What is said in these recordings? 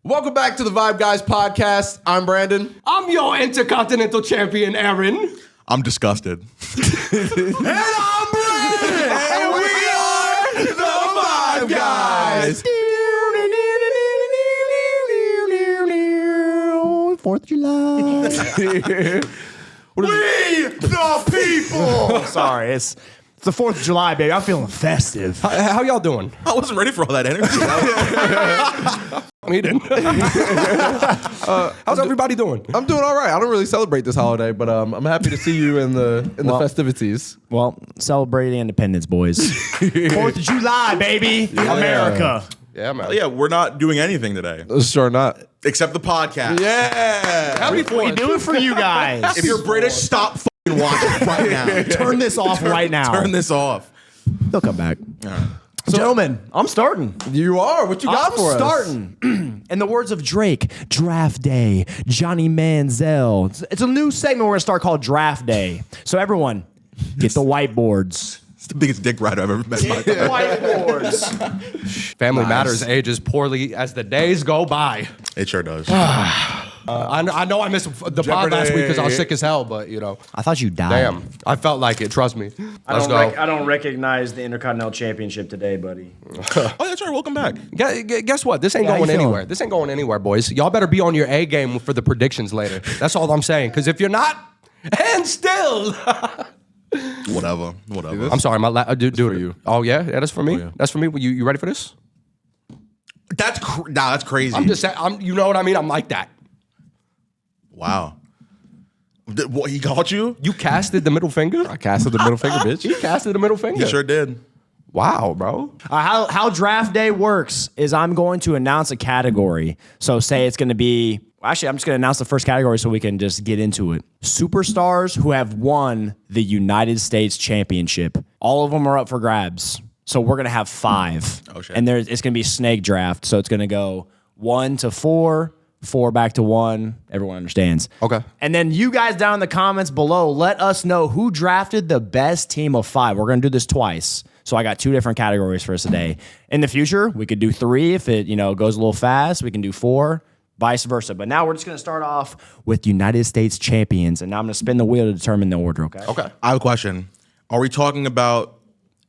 Welcome back to the VYBE Guys podcast. I'm Brandon. I'm your Intercontinental Champion, Aaron. I'm disgusted. And I'm Brandon. And we are the VYBE Guys. 4th of July. We the people. Sorry, it's the 4th of July, baby. I'm feeling festive. How y'all doing? I wasn't ready for all that energy. He didn't. How's everybody doing? I'm doing all right. I don't really celebrate this holiday, but I'm happy to see you in the festivities. Well, celebrate Independence, boys. 4th of July, baby. America. Yeah, man. Yeah, we're not doing anything today Sure not. except the podcast. Yeah. Happy We 4th. do it for you guys. If you're British, stop fucking watching right now. Turn this off right now. Turn this off. They'll come back. Gentlemen, I'm starting. You are. What you got for us? starting. In the words of Drake, Draft Day, Johnny Manziel. It's a new segment we're going to start called Draft Day. So everyone, get the whiteboards. It's the biggest dick rider I've ever met in my life. Whiteboards. Family Matters ages poorly as the days go by. It sure does. I know I missed the pod last week because I was sick as hell, but you know. I thought you died. Damn. I felt like it. Trust me. Let's go. I don't recognize the Intercontinental Championship today, buddy. Oh, that's right. Welcome back. Guess what? This ain't how you going feeling? anywhere. This ain't going anywhere, boys. Y'all better be on your A game for the predictions later. That's all I'm saying. Because if you're not, and still. Whatever. I'm sorry, dude. for you. Oh yeah, that's for me. yeah. That's for me. You ready for this? That's crazy. I'm just saying. You know what I mean? I'm like that. Wow. What, he caught you? You casted the middle finger. I casted the middle finger, bitch. You casted the middle finger. He sure did. Wow, bro. How draft day works is I'm going to announce a category. So say it's going to be, actually, I'm just going to announce the first category so we can just get into it. Superstars who have won the United States Championship. All of them are up for grabs. So we're going to have 5. Oh, shit. And it's going to be snake draft. So it's going to go 1 to 4, 4 back to 1. Everyone understands. Okay. And then you guys down in the comments below, let us know who drafted the best team of 5. We're going to do this twice. So I got 2 different categories for us today. In the future, we could do 3 if it goes a little fast. We can do 4, vice versa. But now we're just going to start off with United States champions. And now I'm going to spin the wheel to determine the order, okay? Okay. I have a question. Are we talking about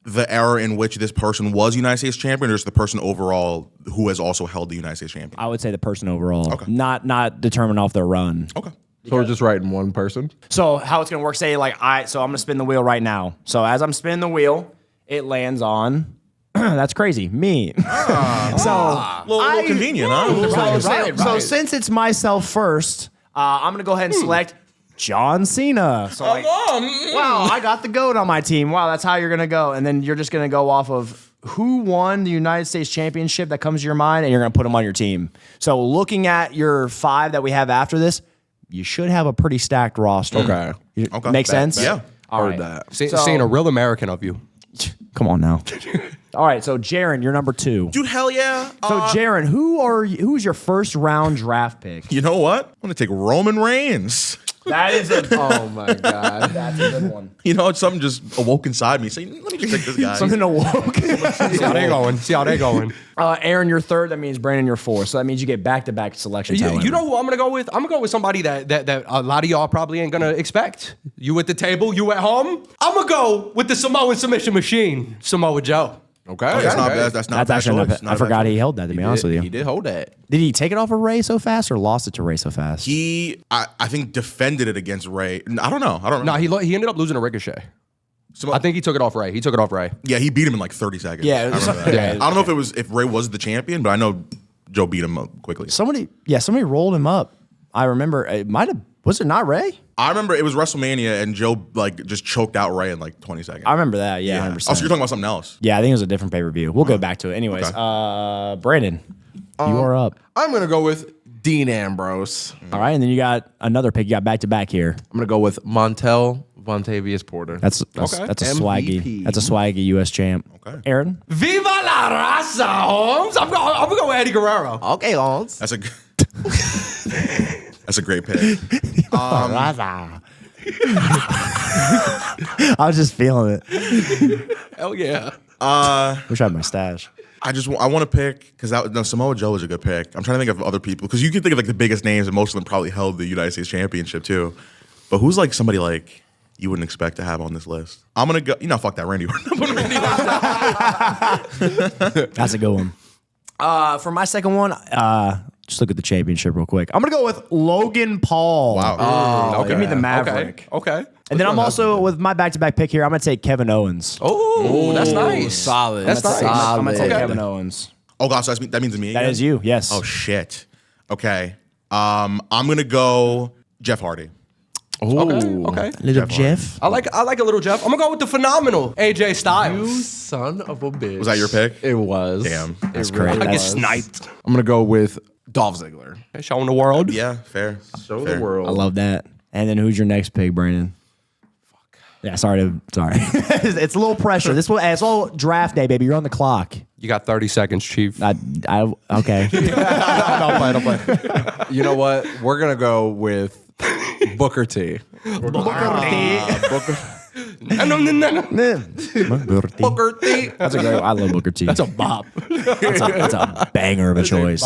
the era in which this person was United States champion, or is the person overall who has also held the United States champion? I would say the person overall. Okay. Not determined off their run. Okay. So we're just writing one person. So how it's going to work, so I'm going to spin the wheel right now. So as I'm spinning the wheel, it lands on, that's crazy, me. A little convenient, huh? So since it's myself first, I'm going to go ahead and select John Cena. So wow, I got the GOAT on my team. Wow, that's how you're going to go. And then you're just going to go off of who won the United States Championship that comes to your mind, and you're going to put them on your team. So looking at your 5 that we have after this, you should have a pretty stacked roster. Okay. Okay. Make sense? Yeah. All Heard right. that. Seeing a real American of you. Come on now. All right, so Jaron, you're number 2. Dude, hell yeah. So Jaron, who's your first round draft pick? You know what? I'm going to take Roman Reigns. That is a Oh my God. that's a good one. You know, something just awoke inside me saying, let me just pick this guy. Something awoke. See how they going. See how they going. Aaron, you're 3rd. That means Brandon, you're 4th. So that means you get back-to-back selections. You however. know who I'm gonna go with? I'm gonna go with somebody that a lot of y'all probably ain't gonna expect. You at the table, you at home. I'm gonna go with the Samoan submission machine, Samoa Joe. Okay. That's not bad. That's not That's a bad actually choice. not, Not I a bad forgot choice. he held that, to be honest with you. He did hold that. Did he take it off of Ray so fast or lost it to Ray so fast? I think, defended it against Ray. I don't know. No, he ended up losing a Ricochet. I think he took it off Ray. Yeah, he beat him in like 30 seconds. Yeah, I remember that. yeah. I don't know if Ray was the champion, but I know Joe beat him up quickly. Somebody rolled him up. I remember it might have, was it not Ray? I remember it was WrestleMania and Joe just choked out Ray in like 20 seconds. I remember that, yeah, 100%. Oh, so you're talking about something else? Yeah, I think it was a different pay-per-view. We'll go back to it. Anyways, Okay. Brandon, you are up. I'm going to go with Dean Ambrose. All right, and then you got another pick. You got back-to-back here. I'm going to go with Montel Vontavious Porter. That's a MVP. swaggy U.S. champ. Okay. Aaron? Viva la raza, Holmes. I'm gonna go with Eddie Guerrero. Okay, Lance. That's a that's a great pick. I was just feeling it. Hell yeah. Wish I had my stash. I want to pick because Samoa Joe is a good pick. I'm trying to think of other people because you can think of like the biggest names, and most of them probably held the United States Championship too. But who's like somebody like you wouldn't expect to have on this list? I'm gonna go. Fuck that, Randy Orton. I'm putting Randy Orton. That's a good one. For my second one, just look at the championship real quick. I'm gonna go with Logan Paul. Wow. Give me the Maverick. Okay. And then I'm also with my back-to-back pick here. I'm gonna take Kevin Owens. Oh, that's nice. Solid. That's nice. I'm gonna take Okay. Kevin Owens. Oh gosh, so that means me. That again? is you. Yes. Oh shit. Okay. I'm gonna go Jeff Hardy. Okay. Little Jeff. I like a little Jeff. I'm gonna go with the phenomenal AJ You Styles. son of a bitch. Was that your pick? It was. Damn. That's great. I get That's- sniped. I'm gonna go with Dolph Ziggler. Showing the world. Yeah, fair. Show Fair. the world. I love that. And then who's your next pick, Brandon? Yeah, sorry. It's a little pressure. It's all draft day, baby. You're on the clock. You got 30 seconds, Chief. Okay. Don't play. You know what? We're gonna go with Booker T. Booker T. That's a great. I love Booker T. That's a bop. That's a banger of a choice.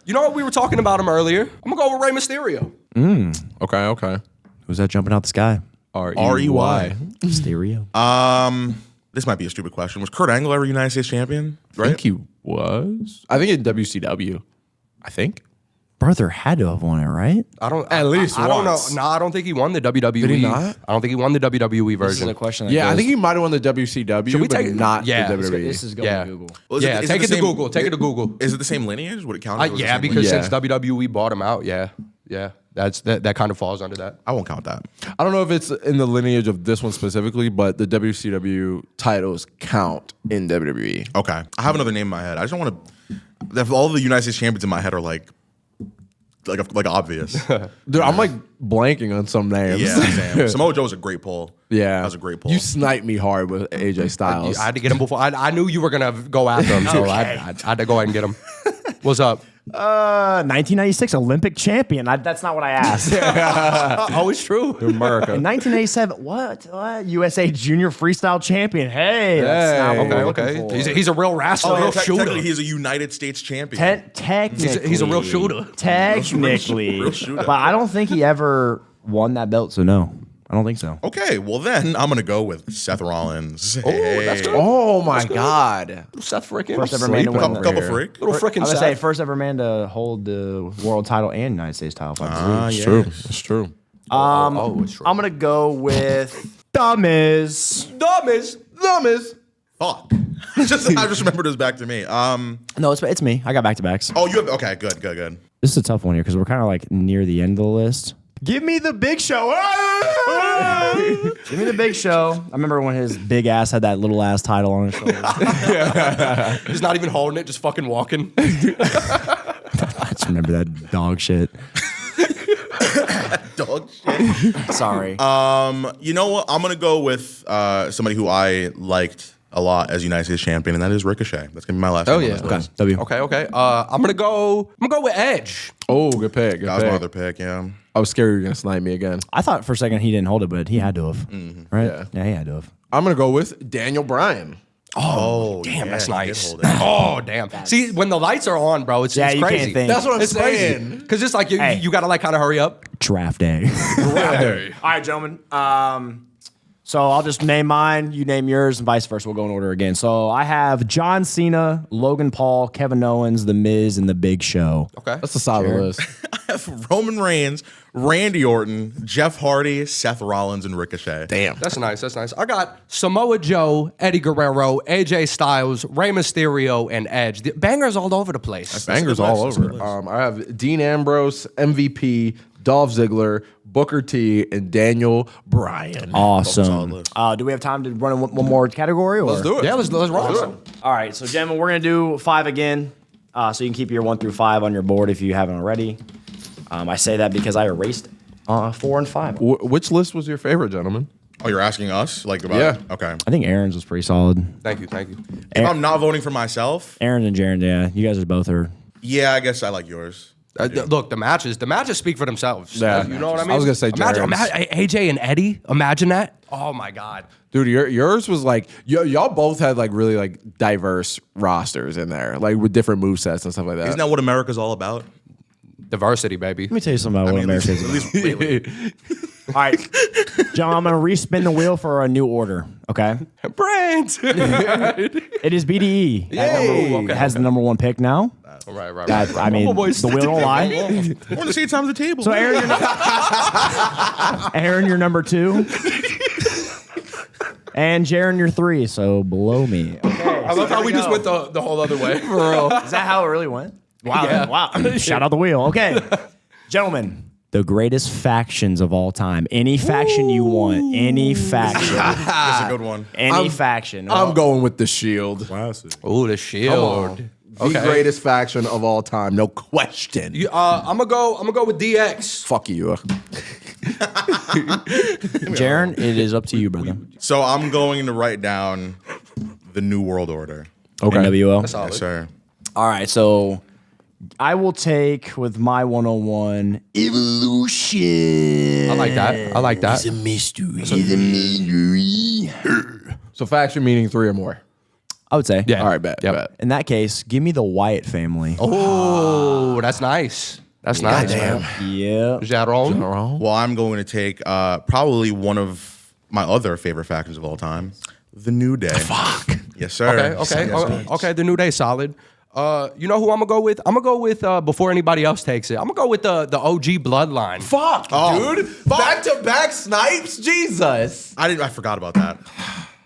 You know what? We were talking about him earlier. I'm gonna go with Rey Mysterio. Okay. Who's that jumping out the sky? R-E-Y. Stereo. This might be a stupid question. Was Kurt Angle ever United States champion? I think he was. I think in WCW. I think. Brother had to have won it, right? I don't. At least I don't know. once. No, I don't think he won the WWE. Did he not? I don't think he won the WWE version. question. Yeah, I think he might have won the WCW, Should we but take it? not Yeah, the let's WWE. This is going Yeah. to Google. Well, Yeah, take it to Google. Take it to Google. Is it the same lineage? Would it count? as the Yeah, same because Yeah. since WWE bought him out, yeah. That kind of falls under that. I won't count that. I don't know if it's in the lineage of this one specifically, but the WCW titles count in WWE. Okay. I have another name in my head. I just don't want to. All the United States champions in my head are like obvious. Dude, I'm like blanking on some names. Yeah, Sam. Samoa Joe was a great pull. Yeah. That was a great pull. You sniped me hard with AJ Styles. I had to get him before. I knew you were gonna go after him, so I had to go ahead and get him. What's up? 1996 Olympic champion. That's not what I asked. Oh, it's true. America. In 1987, what? USA Junior Freestyle Champion. Hey, that's not what we're looking for. He's a real wrestler, real shooter. Technically, he's a United States champion. Technically, He's a real shooter. Technically, Real shooter. but I don't think he ever won that belt. So no, I don't think so. Okay, well then I'm gonna go with Seth Rollins. Oh, that's good. Oh my God. Seth frickin'. First ever man to win. Couple freak. Little I frickin' was gonna say Seth. first ever man to hold the world title and United States title. It's true. It's true. Oh, it's true. I'm gonna go with The Miz. Dummies. Fuck. I just remembered it was back to me. No, it's me. I got back to backs. Oh, you have okay. Good. This is a tough one here because we're kind of like near the end of the list. Give me the Big Show. Give me the Big Show. I remember when his big ass had that little ass title on his shoulder. He's not even holding it, just fucking walking. I just remember that dog shit. Dog shit. Sorry. You know what? I'm gonna go with somebody who I liked a lot as United States champion, and that is Ricochet. That's gonna be my last. Oh, name yeah. on this list. W. Okay. I'm gonna go with Edge. Oh, good pick. Good That was my pick. other pick. Yeah. I was scared you were going to snipe me again. I thought for a second he didn't hold it, but he had to have. Right? Yeah. He had to have. I'm going to go with Daniel Bryan. Oh, Damn, yeah, that's he did nice. hold it. Oh, damn. See, when the lights are on, bro, it's Yeah, it's you crazy. can't think. That's what I'm It's saying. crazy. Because it's like you Hey. gotta like kind of hurry up. Draft day. All right, gentlemen. So I'll just name mine, you name yours, and vice versa. We'll go in order again. So I have John Cena, Logan Paul, Kevin Owens, The Miz, and The Big Show. Okay. That's a solid list. I have Roman Reigns, Randy Orton, Jeff Hardy, Seth Rollins, and Ricochet. Damn. That's nice. I got Samoa Joe, Eddie Guerrero, AJ Styles, Rey Mysterio, and Edge. The bangers all over the place. Bangers a good all list. That's a over. good list. I have Dean Ambrose, MVP, Dolph Ziggler, Booker T, and Daniel Bryan. Awesome. list. Do we have time to run one more category? Or? Let's do it. Yeah, let's roll. All right, so gentlemen, we're gonna do 5 again. So you can keep your 1 through 5 on your board if you haven't already. I say that because I erased 4 and 5. Which list was your favorite, gentlemen? Oh, you're asking us? Like about Yeah. Okay. I think Aaron's was pretty solid. Thank you. If I'm not voting for myself, Aaron and Jaron, yeah, you guys are both are. yeah, I guess I like yours. Look, the matches speak for themselves. Yeah. You know what I mean? I was gonna say imagine Jaren's. AJ and Eddie. Imagine that. Oh my God. Dude, yours was like y'all both had like really like diverse rosters in there, like with different movesets and stuff like that. Isn't that what America's all about? Diversity, baby. Let me tell you something about what America is At about. least lately. All right, John, I'm going to respin the wheel for a new order, okay? Brent. It is BDE. It has the number 1 pick now. Right. That, I mean, the wheel don't lie. I want to see time at the table. So, Aaron, you're number 2. And Jaren, you're 3, so below me. Okay, I love how we just went the whole other way. For real. Is that how it really went? Wow. Yeah. Wow. Shout out the wheel. Okay. Gentlemen, the greatest factions of all time. Any faction you want. Any faction. That's a good one. Any faction. I'm going with the Shield. Classic. Ooh, the Shield. The greatest faction of all time, no question. I'm gonna go with DX. Fuck you. Jaren, it is up to you, brother. So I'm going to write down the New World Order. Okay. NWO. Solid. Yes, sir. All right, so I will take with my 101 Evolution. I like that. It's a mystery. It's a mystery. So faction meaning 3 or more. I would say. Yeah. All right, bet. Yep. Bet. In that case, give me the Wyatt family. Oh, that's nice. That's nice. Goddamn. Man. Yeah. Jaron. Well, I'm going to take probably one of my other favorite factions of all time, the New Day. Fuck. Yes, sir. Okay. Yes, sir. Okay. The New Day, solid. You know who I'm gonna go with? I'm gonna go with before anybody else takes it. I'm gonna go with the OG Bloodline. Fuck, dude. Back to back snipes? Jesus. I forgot about that.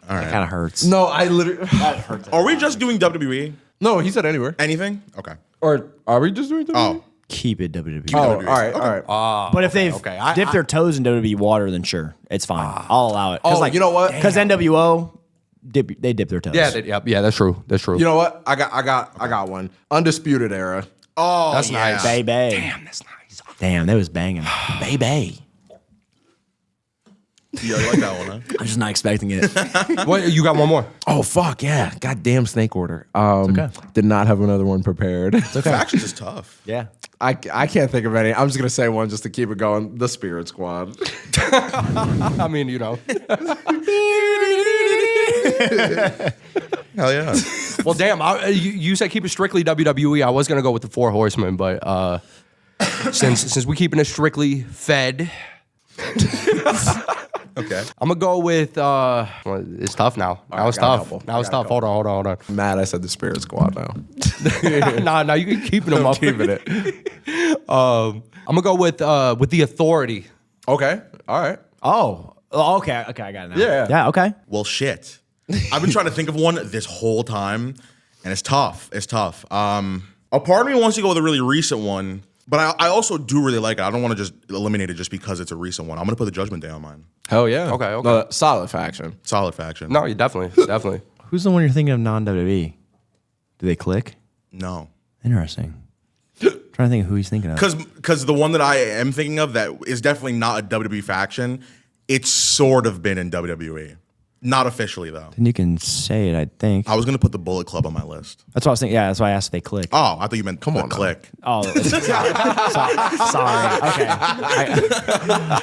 All right. Kind of hurts. No, I literally. Are we just doing WWE? No, he said anywhere. Anything? Okay. Or are we just doing Oh. Keep it WWE. Oh, all right, all right. But if they've okay. dipped their toes in WWE water, then sure, it's fine. I'll allow it. Oh, you know what? Because NWO, they dip their toes. Yeah, that's true. That's true. You know what? I got one. Undisputed Era. Oh, That's yeah. nice. Baby. Damn, that's nice. Damn, that was banging. Baby. Yeah, you like that one, huh? I'm just not expecting it. What? You got one more? Oh fuck yeah! Goddamn Snake Order. okay. Did not have another one prepared. Factions is tough. Yeah. I can't think of any. I'm just gonna say one just to keep it going. The Spirit Squad. I mean, you know. Hell yeah. Well, damn. You said keep it strictly WWE. I was gonna go with the Four Horsemen, but since we keeping it strictly Fed, Okay. I'm gonna go with. Well, it's tough now. Now it's got a tough. couple. Now it's tough. Hold on. I'm mad I said the Spirit Squad now. Nah, you can keep them up. Keeping it. I'm gonna go with the Authority. Okay. All right. Oh, okay. Okay, I got it now. Yeah. Yeah, okay. Well, shit. I've been trying to think of one this whole time, and it's tough. It's tough. A part of me wants to go with a really recent one, but I also do really like it. I don't want to just eliminate it just because it's a recent one. I'm going to put the Judgment Day on mine. Hell yeah. Okay. No, solid faction. Solid faction. No, you definitely. Who's the one you're thinking of non-WWE? Do they click? No. Interesting. Trying to think of who he's thinking of. Because the one that I am thinking of that is definitely not a WWE faction, it's sort of been in WWE. Not officially, though. And you can say it, I think. I was going to put the Bullet Club on my list. That's what I was thinking. Yeah, that's why I asked if they click. Oh, I thought you meant Come on now. click. Oh, sorry. Okay.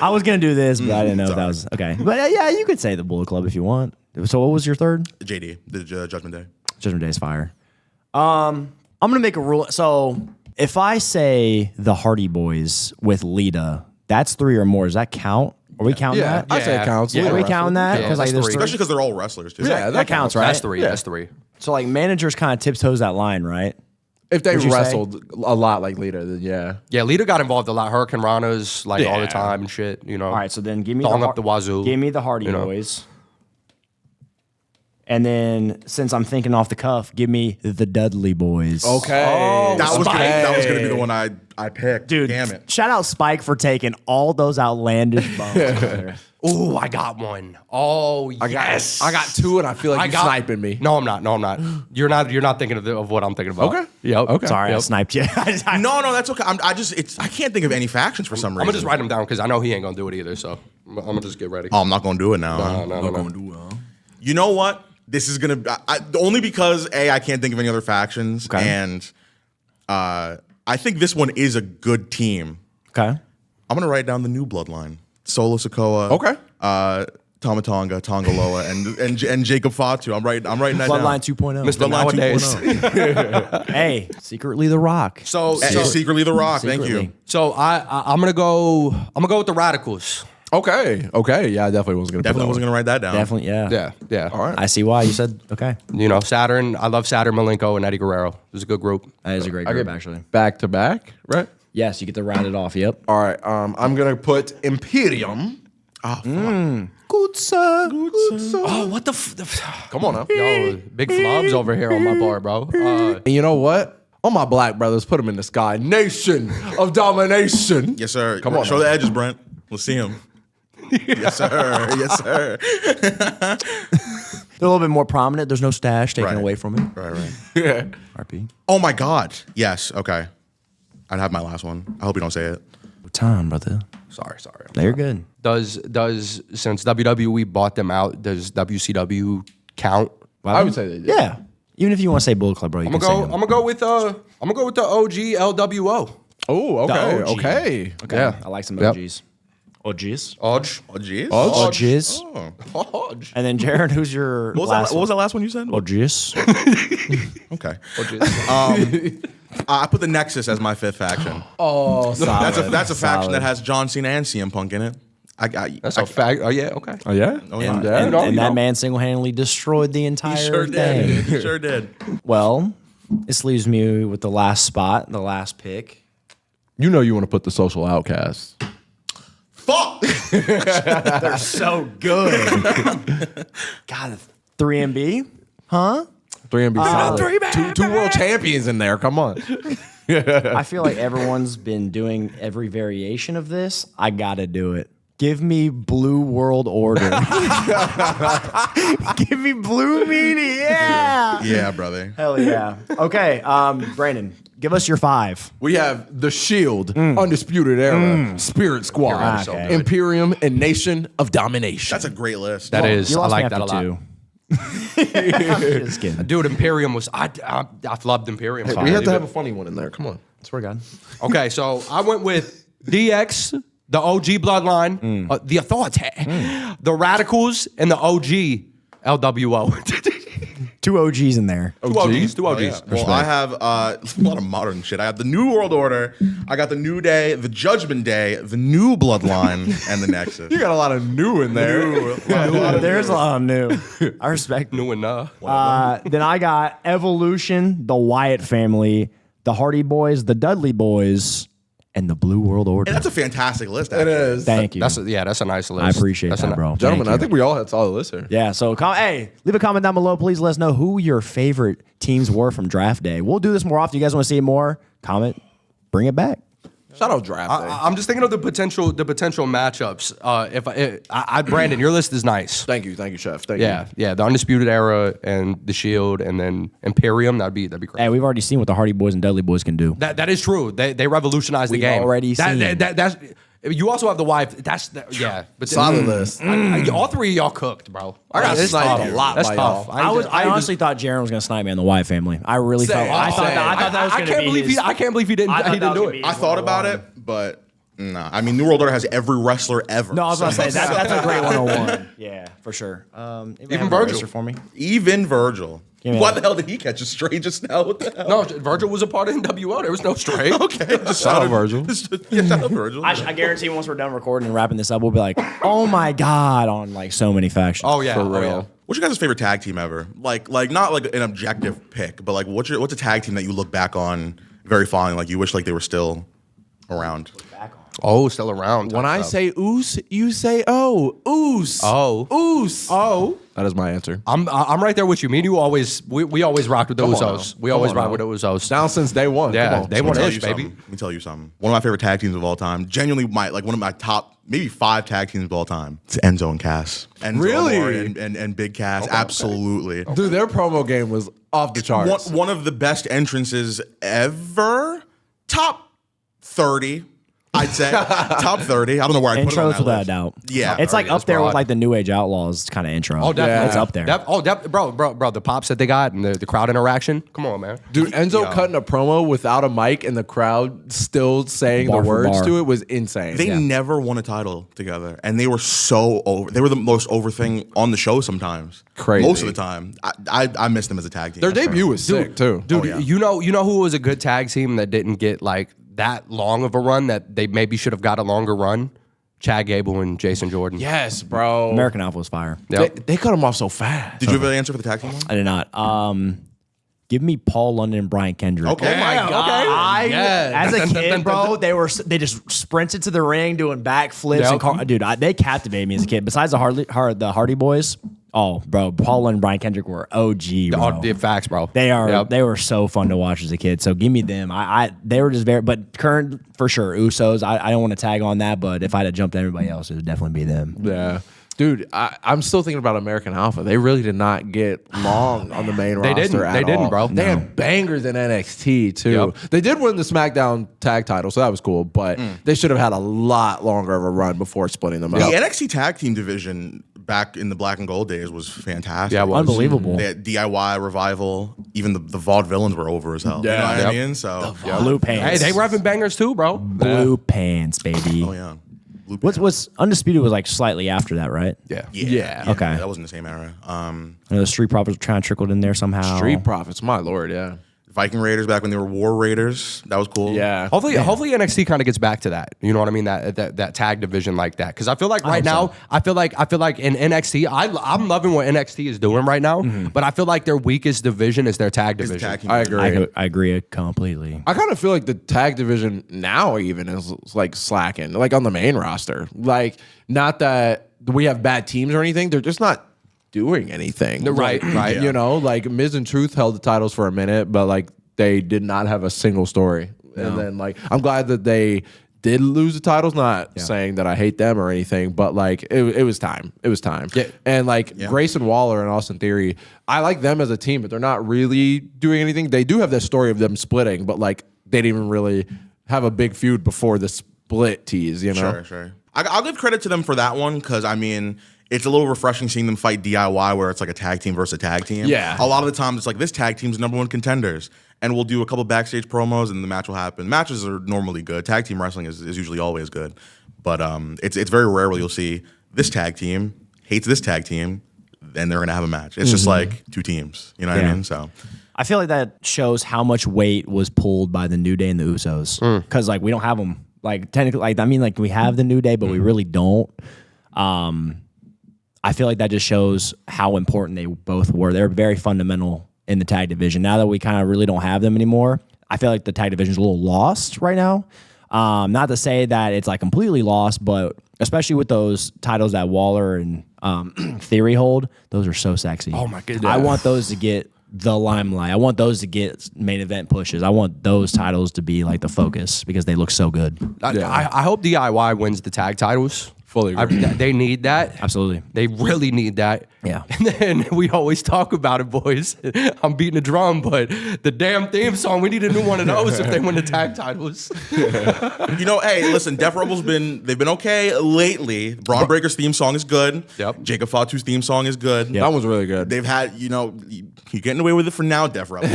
I was going to do this, but I didn't know if that was. Okay. But yeah, you could say the Bullet Club if you want. So what was your third? JD, the Judgment Day. Judgment Day's fire. I'm going to make a rule. So if I say the Hardy Boys with Lita, that's 3 or more. Does that count? Are we counting Yeah, that? I say it counts. Yeah. Are we counting that? Yeah, Because like that's there's 3. Especially because they're all wrestlers, too. Yeah, That counts, right? That's 3. Yeah. That's 3. So like managers kind of tiptoes that line, right? If they Would you say? wrestled a lot like Lita, then yeah. Yeah, Lita got involved a lot. Hurricane Rana's like all the Yeah. time and shit. You know. All right, so then give me Thong the up the wazoo, Give me the Hardy you know. Boys. And then since I'm thinking off the cuff, give me the Dudley Boys. Okay. That was gonna be the one I picked. Dude, Damn it. shout out Spike for taking all those outlandish bumps. Ooh, I got one. Oh yes, I got 2, and I feel like you're sniping me. No, I'm not. You're not thinking of what I'm thinking about. Okay. Yep. Okay. Sorry, I Yep. sniped you. No, that's okay. I can't think of any factions for some reason. I'm gonna just write them down because I know he ain't gonna do it either. So I'm gonna just get ready. Oh, I'm not gonna do it now. No. You know what? This is gonna only because I can't think of any other factions, Okay. and I I think this one is a good team. Okay. I'm gonna write down the new bloodline: Solo Sikoa. Okay. Tamatonga, Tongaloa, and Jacob Fatu. I'm writing that Bloodline down. 2.0. Mr. Nowadays. 2.0. Hey, secretly The Rock. So Secretly The Rock. Thank Secretly. you. So I'm gonna go with the Radicals. Okay. Yeah, I definitely wasn't gonna. Definitely wasn't gonna write that down. Definitely, yeah. Yeah. All right. I see why you said okay. You know, Saturn. I love Saturn, Malenko, and Eddie Guerrero. It was a good group. That is a great I group, get actually. back to back, right? Yes, you get to round it off. Yep. All right. I'm gonna put Imperium. Oh, fuck. Good sir. Oh, what the? Come on now. Yo, big flubs over here on my part, bro. And you know what? All my black brothers, put them in the sky. Nation of domination. Yes, sir. Come on Show now. the edges, Brent. Let's see him. Yes, sir. Yes, sir. They're a little bit more prominent. There's no stash taken Right. away from it. Right. Yeah. RP. Oh my God. Yes. Okay. I'd have my last one. I hope you don't say it. Time, brother. Sorry. No, you're good. Does since WWE bought them out, does WCW count? I would say they did. Yeah. Even if you want to say Bullet Club, bro, you I'm can gonna say go. them. I'm gonna go with the OG LWO. Oh, okay. The OG. Okay. Okay. Yeah. I like some Yep. OGs. OGs. OG. Oh, jeez. OGs. Oh. OG. And then Jared, who's your What last was that last one you said? OGs. Okay. I put the Nexus as my fifth faction. Oh, That's a faction Solid. that has John Cena and CM Punk in it. That's a fact. Oh yeah. Okay. Oh yeah. Oh, yeah. And that man single-handedly destroyed the entire He sure thing. did. He sure did. Well, this leaves me with the last spot, the last pick. You know you want to put the social outcasts. Fuck. They're so good. God, 3MB? Huh? 3MB solid. Two world champions in there. Come on. I feel like everyone's been doing every variation of this. I gotta do it. Give me Blue World Order. Give me Blue Meanie. Yeah. Yeah, brother. Hell yeah. Okay, Brandon, give us your 5. We have the Shield, Undisputed Era, Spirit Squad, Okay. Imperium, and Nation of Domination. That's a great list. That is. You I lost me like that a after lot. 2. Just kidding. Dude, Imperium was. I loved Imperium. we have to have a funny one in there. Come on. Swear to God. Okay, so I went with DX, the OG Bloodline, the Authority, the Radicals, and the OG LWO. 2 OGs in there. Two OGs. Oh, yeah. Well, I have a lot of modern shit. I have the New World Order. I got the New Day, the Judgment Day, the New Bloodline, and the Nexus. You got a lot of new in there. There's a lot of new. I respect. New and Then I got Evolution, the Wyatt family, the Hardy Boys, the Dudley Boys, and the Blue World Order. And that's a fantastic list. It Actually. is. Thank you. that's a nice list. I appreciate That's that, bro. Gentlemen, Thank I think we all had solid lists here. Yeah, so hey, leave a comment down below. Please let us know who your favorite teams were from draft day. We'll do this more often. You guys want to see it more? Comment, bring it back. Shout out draft day. I'm just thinking of the potential matchups. Brandon, your list is nice. Thank you, chef. Thank you. Yeah, the Undisputed Era and the Shield, and then Imperium. That'd be great. Hey, we've already seen what the Hardy Boys and Dudley Boys can do. That is true. They revolutionized the We've game. already seen. That's. You also have the wife. But Solid list. all three of y'all cooked, bro. I got That's sniped tough. a lot That's by tough. y'all. I honestly thought Jaron was gonna snipe me on the Wyatt family. I really Same. felt. I thought that was I gonna can't be believe his, I can't believe he didn't. I thought He that didn't was do gonna it. be I thought about it, but nah. I mean, New World Order has every wrestler ever. No, I was gonna say So- that's a great 101. Yeah, for sure. Even Virgil. for me. Even Virgil. me Why that. the hell did he catch a stray just now? What the hell? No, Virgil was a part of NWO. There was no straight. Okay, just Shout out Virgil. Yeah, shout out Virgil. I guarantee once we're done recording and wrapping this up, we'll be like, oh my God, on like so many factions. Oh yeah, For oh, real. yeah. What's your guys' favorite tag team ever? Like not like an objective pick, but like what's a tag team that you look back on very fondly, like you wish like they were still around? Oh, still around. When I say oos, you say oh. Oos. Oh. Oos. Oh. That is my answer. I'm right there with you. Me and you always we always rocked with the Come on Usos. now. We Come always on rock now. with the Usos. Down since day one. Yeah, Come on. day Let me one tell ish, you baby. something. Let me tell you something. One of my favorite tag teams of all time, genuinely one of my top maybe 5 tag teams of all time. It's Enzo and Cass. Enzo Really? Amore and Big Cass. Absolutely. Dude, their promo game was off the charts. One of the best entrances ever. Top 30. I'd say top 30. I don't know where I'd put it on Intros that without a list. doubt. Yeah. It's like up there broad. with like the New Age Outlaws kind of intro. Oh, definitely. It's up there. Bro, the pops that they got and the crowd interaction. Come on, man. Dude, Enzo cutting a promo without a mic and the crowd still saying Bar the for words bar. to it was insane. They never won a title together, and they were so over. They were the most over thing on the show sometimes. Crazy. Most of the time. I miss them as a tag team. Their That's debut right. was sick too. Dude, yeah. you know who was a good tag team that didn't get like that long of a run that they maybe should have got a longer run? Chad Gable and Jason Jordan. Yes, bro. American Alpha was fire. Yep. They cut him off so fast. Did you have an answer for the tag team one? I did not. Give me Paul London and Brian Kendrick. Okay. Oh my God. As a kid, bro, they just sprinted to the ring doing backflips Yep. and dude, they captivated me as a kid. Besides the Hardy Boys, oh, bro, Paul London and Brian Kendrick were OG, bro. The facts, bro. They are. Yep. They were so fun to watch as a kid. So give me them. They were just very. But current for sure. Usos. I don't want to tag on that. But if I had to jump to everybody else, it would definitely be them. Yeah. Dude, I'm still thinking about American Alpha. They really did not get long on the main roster didn't. at They didn't, all. bro. They had bangers in NXT, too. Yep. They did win the SmackDown tag title, so that was cool, but they should have had a lot longer of a run before splitting them The up. NXT tag team division back in the Black and Gold days was fantastic. Yeah, it was. Unbelievable. They had DIY revival. Even the Vaudevillains were over as hell. You know what I Yep. mean? So Blue pants. Hey, they were having bangers too, bro. Blue pants, baby. oh yeah. Blue What's Undisputed was like slightly after that, right? Yeah. Yeah. Okay. That wasn't the same era. The Street Profits were trying to trickle in there somehow. Street Profits, my lord, yeah. Viking Raiders back when they were War Raiders. That was cool. Yeah. Hopefully NXT kind of gets back to that. You know what I mean? That tag division like that. Because I feel like right now, I feel like in NXT, I'm loving what NXT is doing right now. But I feel like their weakest division is their tag It's the division. tag team I division. agree. I agree completely. I kind of feel like the tag division now even is like slacking, like on the main roster. Like, not that we have bad teams or anything. They're just not doing anything. Right, Like, right. You know, like Miz and Truth held the titles for a minute, but like they did not have a single story. And then like, I'm glad that they did lose the titles. Not saying that I hate them or anything, but like it was time. It was time. Yeah. And like Grayson Waller and Austin Theory, I like them as a team, but they're not really doing anything. They do have that story of them splitting, but like they didn't even really have a big feud before the split tease, you know? Sure. I'll give credit to them for that one because, I mean, it's a little refreshing seeing them fight DIY where it's like a tag team versus a tag team. Yeah. A lot of the times it's like this tag team's #1 contenders. And we'll do a couple backstage promos and the match will happen. Matches are normally good. Tag team wrestling is usually always good. But it's very rare where you'll see this tag team hates this tag team, then they're going to have a match. It's just like two teams. You know what I mean? So I feel like that shows how much weight was pulled by the New Day and the Usos. Because like we don't have them. Like technically, like I mean, like we have the New Day, but we really don't. I feel like that just shows how important they both were. They're very fundamental in the tag division. Now that we kind of really don't have them anymore, I feel like the tag division is a little lost right now. Not to say that it's like completely lost, but especially with those titles that Waller and Theory hold, those are so sexy. Oh my goodness. I want those to get the limelight. I want those to get main event pushes. I want those titles to be like the focus because they look so good. I hope DIY wins the tag titles. Fully agree. They need that. Absolutely. They really need that. Yeah. And then we always talk about it, boys. I'm beating a drum, but the damn theme song, we need a new one of those if they win the tag titles. you know, hey, listen, Death Rebel's they've been okay lately. Braun Breaker's theme song is good. Yep. Jacob Fatu's theme song is good. That was really good. They've had, you're getting away with it for now, Death Rebel.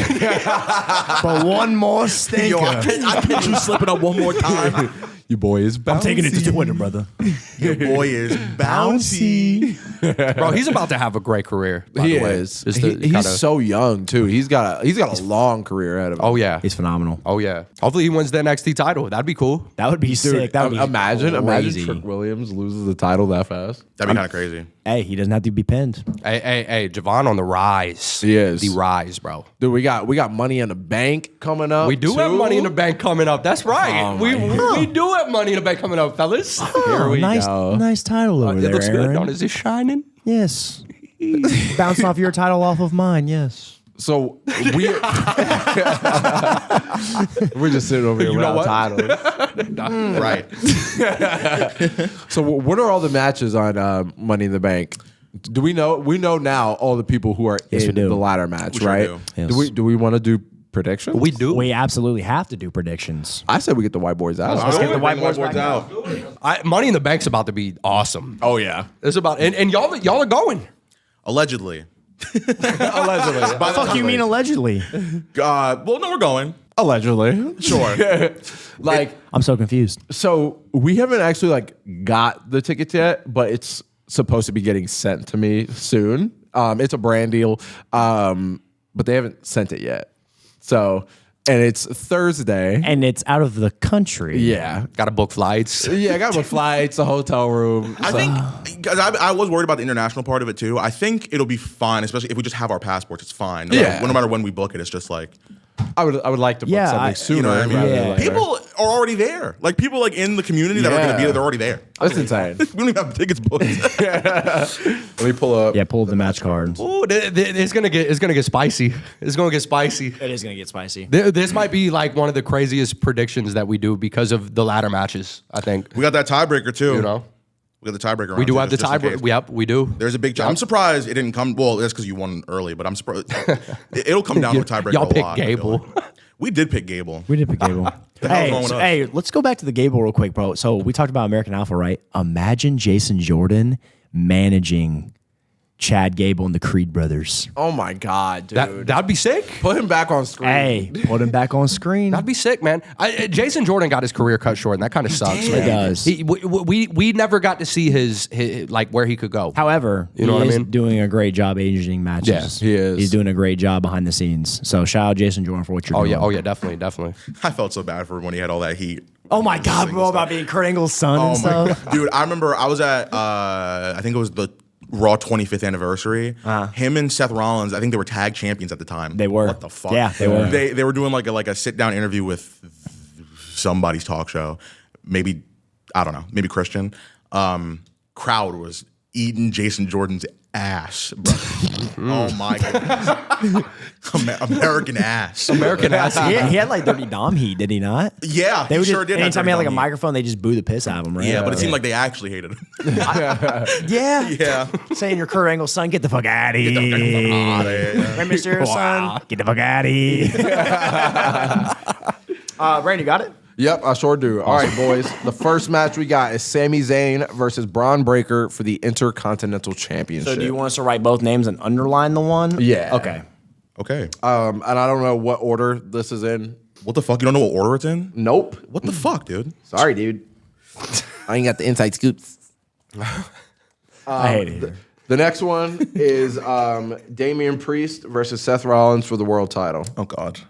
But one more stinker. Yo, I catch you slipping up one more time. Your boy is bouncy. I'm taking it to Twitter, brother. Your boy is bouncy. Bro, he's about to have a great career. By He the way. is. Just to He's kinda- so young too. He's got a long career ahead of him. Oh yeah. He's phenomenal. Oh yeah. Hopefully he wins the NXT title. That'd be cool. That would be sick. That would be imagine crazy. Trick Williams loses the title that fast. That'd be kind of crazy. Hey, he doesn't have to be pinned. Hey, Javon on the rise. He is. The rise, bro. Dude, we got Money in the Bank coming up. We do have too. Money in the Bank coming up. That's right. Oh, we do have Money in the Bank coming up, fellas. Here we nice, go. nice title over It there, looks good. Aaron. Don't it? Is it shining? Yes. Bouncing off your title off of mine, yes. So we're just sitting over here You know without what? titles. Right. So what are all the matches on Money in the Bank? Do we know? We know now all the people who are Yes, we in do. the ladder match, We sure right? do. Yes. Do we want to do predictions? We do. We absolutely have to do predictions. I said we get the white boys out. Let's get the white boys boards back out. Money in the Bank's about to be awesome. Oh yeah. It's about and y'all are going. Allegedly. Allegedly. Fuck you mean allegedly? Well, no, we're going. Allegedly. Sure. Like, I'm so confused. so we haven't actually like got the tickets yet, but it's supposed to be getting sent to me soon. It's a brand deal, but they haven't sent it yet. So, and it's Thursday. And it's out of the country. Yeah. Got to book flights. Yeah, I got my flights, a hotel room. I think, because I was worried about the international part of it too. I think it'll be fine, especially if we just have our passports. It's fine. No matter when we book it, it's just like, I would like to book Yeah, something I- sooner. you know what I mean? rather than Yeah. later. People are already there. Like people like in the community that are going to be there, they're already there. That's insane. We don't even have tickets booked. Let me pull up. Yeah, pull up the match cards. Ooh, it's gonna get spicy. It's gonna get spicy. It is going to get spicy. This might be like one of the craziest predictions that we do because of the ladder matches. I think We got that tiebreaker too. you know We got the tiebreaker. we do on, have the just in tiebreaker. case. Yep, we do. There's a big. I'm surprised it didn't come. Well, that's because you won early, but I'm surprised. It'll come down to a tiebreaker. Y'all a picked lot, I feel Gable. like. We did pick Gable. We did pick Gable. hell's wrong with us? Hey, let's go back to the Gable real quick, bro. So we talked about American Alpha, right? Imagine Jason Jordan managing Chad Gable and the Creed brothers. Oh my god, dude. That'd be sick. Put him back on screen. Hey, put him back on screen. That'd be sick, man. Jason Jordan got his career cut short, and that kind of sucks. Man. It does. We never got to see his like where he could go. However, You know he what I is mean? doing a great job aging matches. Yes, he is. He's doing a great job behind the scenes. So shout out Jason Jordan for what you're doing. Oh yeah, definitely. I felt so bad for him when he had all that heat. Oh my God, bro, about being Kurt Angle's son and Oh my stuff. god, dude! I remember I was at I think it was the Raw 25th anniversary. Him and Seth Rollins, I think they were tag champions at the time. They were. What the fuck? Yeah, they were. They were doing like a sit down interview with somebody's talk show. Maybe I don't know. Maybe Christian. Crowd was eating Jason Jordan's ass, bro. Oh my god, American ass. American ass. He had like dirty Dom heat, did he not? Yeah, They he would sure just, did. have anytime he had like a dirty microphone, they just boo the piss out of him, right? Yeah, but it seemed like they actually hated him. Yeah. Yeah. Saying you're Kurt Angle's son, get the fuck out of here. Rey Mysterio's son, get the fuck out of here. Brandon, you got it? Yep, I sure do. All right, boys. The first match we got is Sami Zayn versus Braun Breaker for the Intercontinental Championship. So do you want us to write both names and underline the one? Yeah. Okay. Okay. And I don't know what order this is in. What the fuck? You don't know what order it's in? Nope. What the fuck, dude? Sorry, dude. I ain't got the inside scoops. I hate it. The next one is Damian Priest versus Seth Rollins for the world title. Oh god.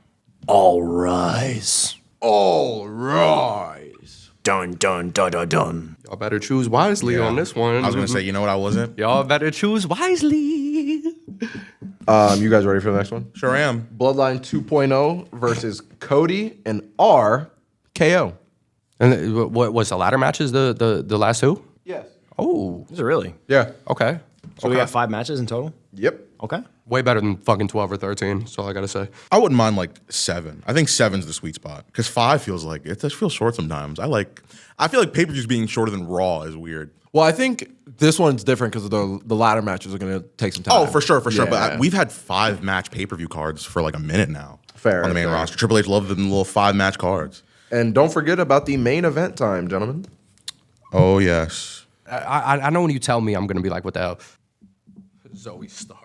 All rise. All rise. Dun, dun, dun, dun, dun. Y'all better choose wisely on this one. I was gonna say, you know what? I wasn't. Y'all better choose wisely. You guys ready for the next one? Sure am. Bloodline 2.0 versus Cody and RKO. And what was the ladder matches? The last two? Yes. Oh, Is it really? Yeah. okay. So we got 5 matches in total? Yep. Okay. Way better than fucking 12 or 13. That's all I gotta say. I wouldn't mind like 7. I think 7's the sweet spot because 5 feels like it just feels short sometimes. I feel like pay-per-views being shorter than Raw is weird. Well, I think this one's different because the ladder matches are going to take some time. Oh, for sure. Yeah. But we've had 5 match pay-per-view cards for like a minute now. Fair, on the main fair. roster. Triple H loved them little 5 match cards. And don't forget about the main event time, gentlemen. Oh yes. I know when you tell me, I'm gonna be like, what the hell? Zoe Stark.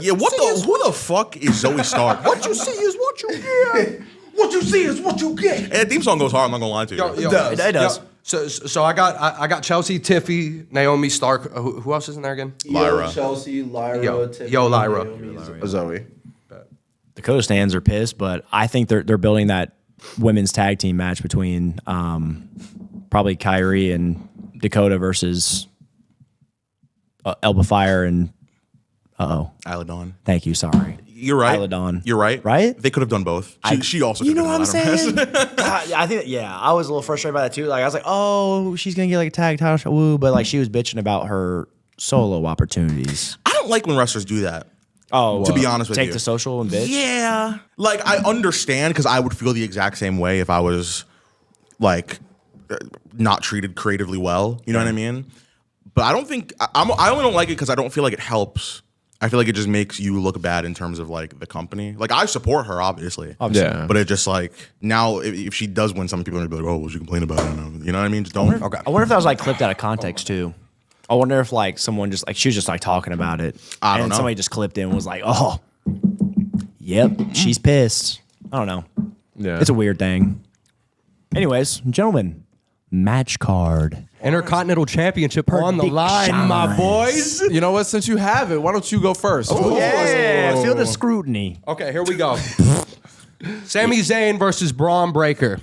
Yeah. Who the fuck is Zoe Stark? What you see is what you get. What you see is what you get. And the theme song goes hard. I'm not gonna lie to you. It does. So I got Chelsea, Tiffy, Naomi Stark. Who else is in there again? Lyra. Chelsea, Lyra, Yo, Lyra. Zoe. Dakota stands are pissed, but I think they're building that women's tag team match between probably Kyrie and Dakota versus Elba Fire and Isla Dawn. thank you, sorry. You're right. Isla Dawn. You're right. Right? They could have done both. She also. You could know have what I'm done the ladder match. saying? I think I was a little frustrated by that too. Like I was like, oh, she's gonna get like a tag title shot, woo, but like she was bitching about her solo opportunities. I don't like when wrestlers do that. Oh, To be honest with take you. the social and bitch. Yeah. Like I understand because I would feel the exact same way if I was like not treated creatively well. You know what I mean? But I don't think I only don't like it because I don't feel like it helps I feel like it just makes you look bad in terms of like the company. Like I support her, obviously. Yeah. But it just like now, if she does win, some people are gonna be like, "Oh, well, she complain about it." You know what I mean? Just don't. Okay. I wonder if that was like clipped out of context too. I wonder if like someone just like she was just like talking about it. I don't and know. somebody just clipped it and was like, "Oh, yep, she's pissed." I don't know. Yeah. It's a weird thing. Anyways, gentlemen, match card. Intercontinental Championship on the line, my boys. You know what? Since you have it, why don't you go first? Yeah, feel the scrutiny. Okay, here we go. Sami Zayn versus Braun Breaker.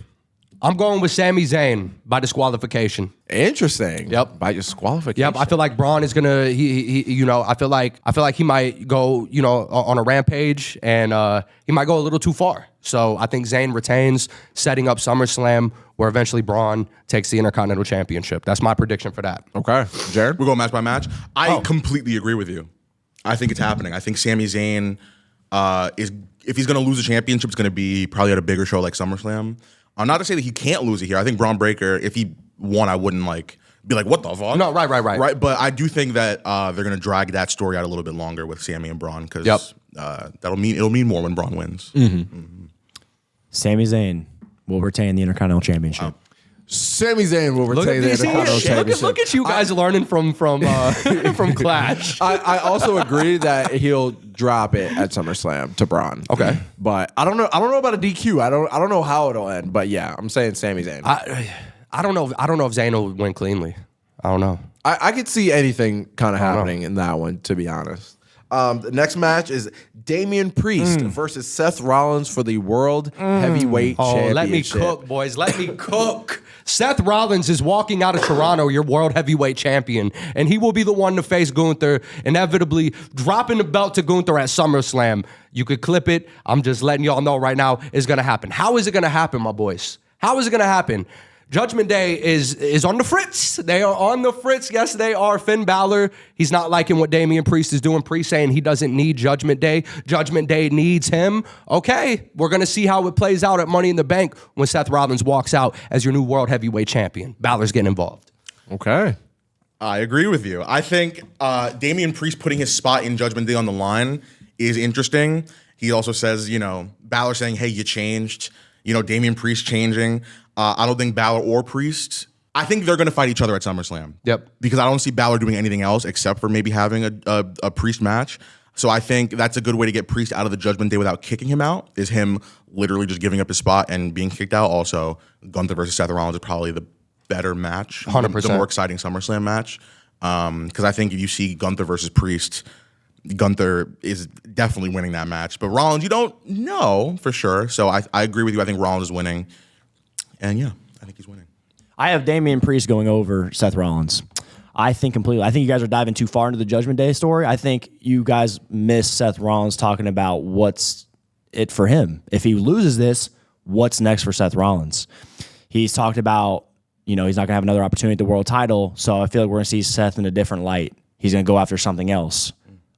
I'm going with Sami Zayn by disqualification. Interesting. Yep. By disqualification. Yep, I feel like Braun is gonna. I feel like he might go, on a rampage, and he might go a little too far. So I think Zayn retains, setting up SummerSlam, where eventually Braun takes the Intercontinental Championship. That's my prediction for that. Okay. Jared? We're going match by match. I completely agree with you. I think it's happening. I think Sami Zayn is, if he's going to lose a championship, it's going to be probably at a bigger show like SummerSlam. Not to say that he can't lose it here. I think Braun Breaker, if he won, I wouldn't be like, what the fuck? No, right. Right, but I do think that they're going to drag that story out a little bit longer with Sami and Braun because it'll mean more when Braun wins. Sami Zayn will retain the Intercontinental Championship. Sami Zayn will retain the Intercontinental Championship. Look at you guys learning from Clash. I also agree that he'll drop it at SummerSlam to Braun. Okay. But I don't know about a DQ. I don't know how it'll end. But yeah, I'm saying Sami Zayn. I don't know if Zayn will win cleanly. I don't know. I could see anything kind of happening in that one, to be honest. The next match is Damian Priest versus Seth Rollins for the World Heavyweight Championship. Let me cook, boys. Let me cook. Seth Rollins is walking out of Toronto, your World Heavyweight Champion, and he will be the one to face Gunther, inevitably dropping the belt to Gunther at SummerSlam. You could clip it. I'm just letting y'all know right now it's going to happen. How is it going to happen, my boys? How is it going to happen? Judgment Day is on the fritz. They are on the fritz. Yes, they are. Finn Balor, he's not liking what Damian Priest is doing. Priest saying he doesn't need Judgment Day. Judgment Day needs him. Okay, we're going to see how it plays out at Money in the Bank when Seth Rollins walks out as your new World Heavyweight Champion. Balor's getting involved. Okay. I agree with you. I think Damian Priest putting his spot in Judgment Day on the line is interesting. He also says, Balor saying, hey, you changed. Damian Priest changing. I don't think Balor or Priest, I think they're going to fight each other at SummerSlam. Yep. Because I don't see Balor doing anything else except for maybe having a Priest match. So I think that's a good way to get Priest out of the Judgment Day without kicking him out, is him literally just giving up his spot and being kicked out. Also, Gunther versus Seth Rollins is probably the better match. 100%. The more exciting SummerSlam match. Because I think if you see Gunther versus Priest, Gunther is definitely winning that match. But Rollins, you don't know for sure. So I agree with you. I think Rollins is winning. And yeah, I think he's winning. I have Damian Priest going over Seth Rollins. I think you guys are diving too far into the Judgment Day story. I think you guys miss Seth Rollins talking about what's it for him. If he loses this, what's next for Seth Rollins? He's talked about, he's not going to have another opportunity at the world title. So I feel like we're going to see Seth in a different light. He's going to go after something else.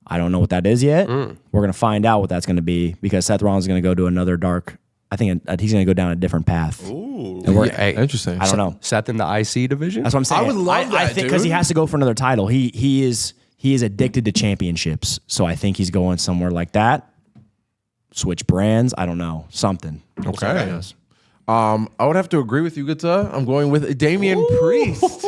I don't know what that is yet. We're going to find out what that's going to be because Seth Rollins is going to go to another dark. I think he's going to go down a different path. Ooh. Hey, Interesting. I don't know. Seth in the IC division? That's what I'm saying. I would love I that, think because he dude. has to go for another title. He is addicted to championships. So I think he's going somewhere like that. Switch brands. I don't know. Something. We'll see how it Okay. goes. I would have to agree with you, Gutta. I'm going with Damian Priest.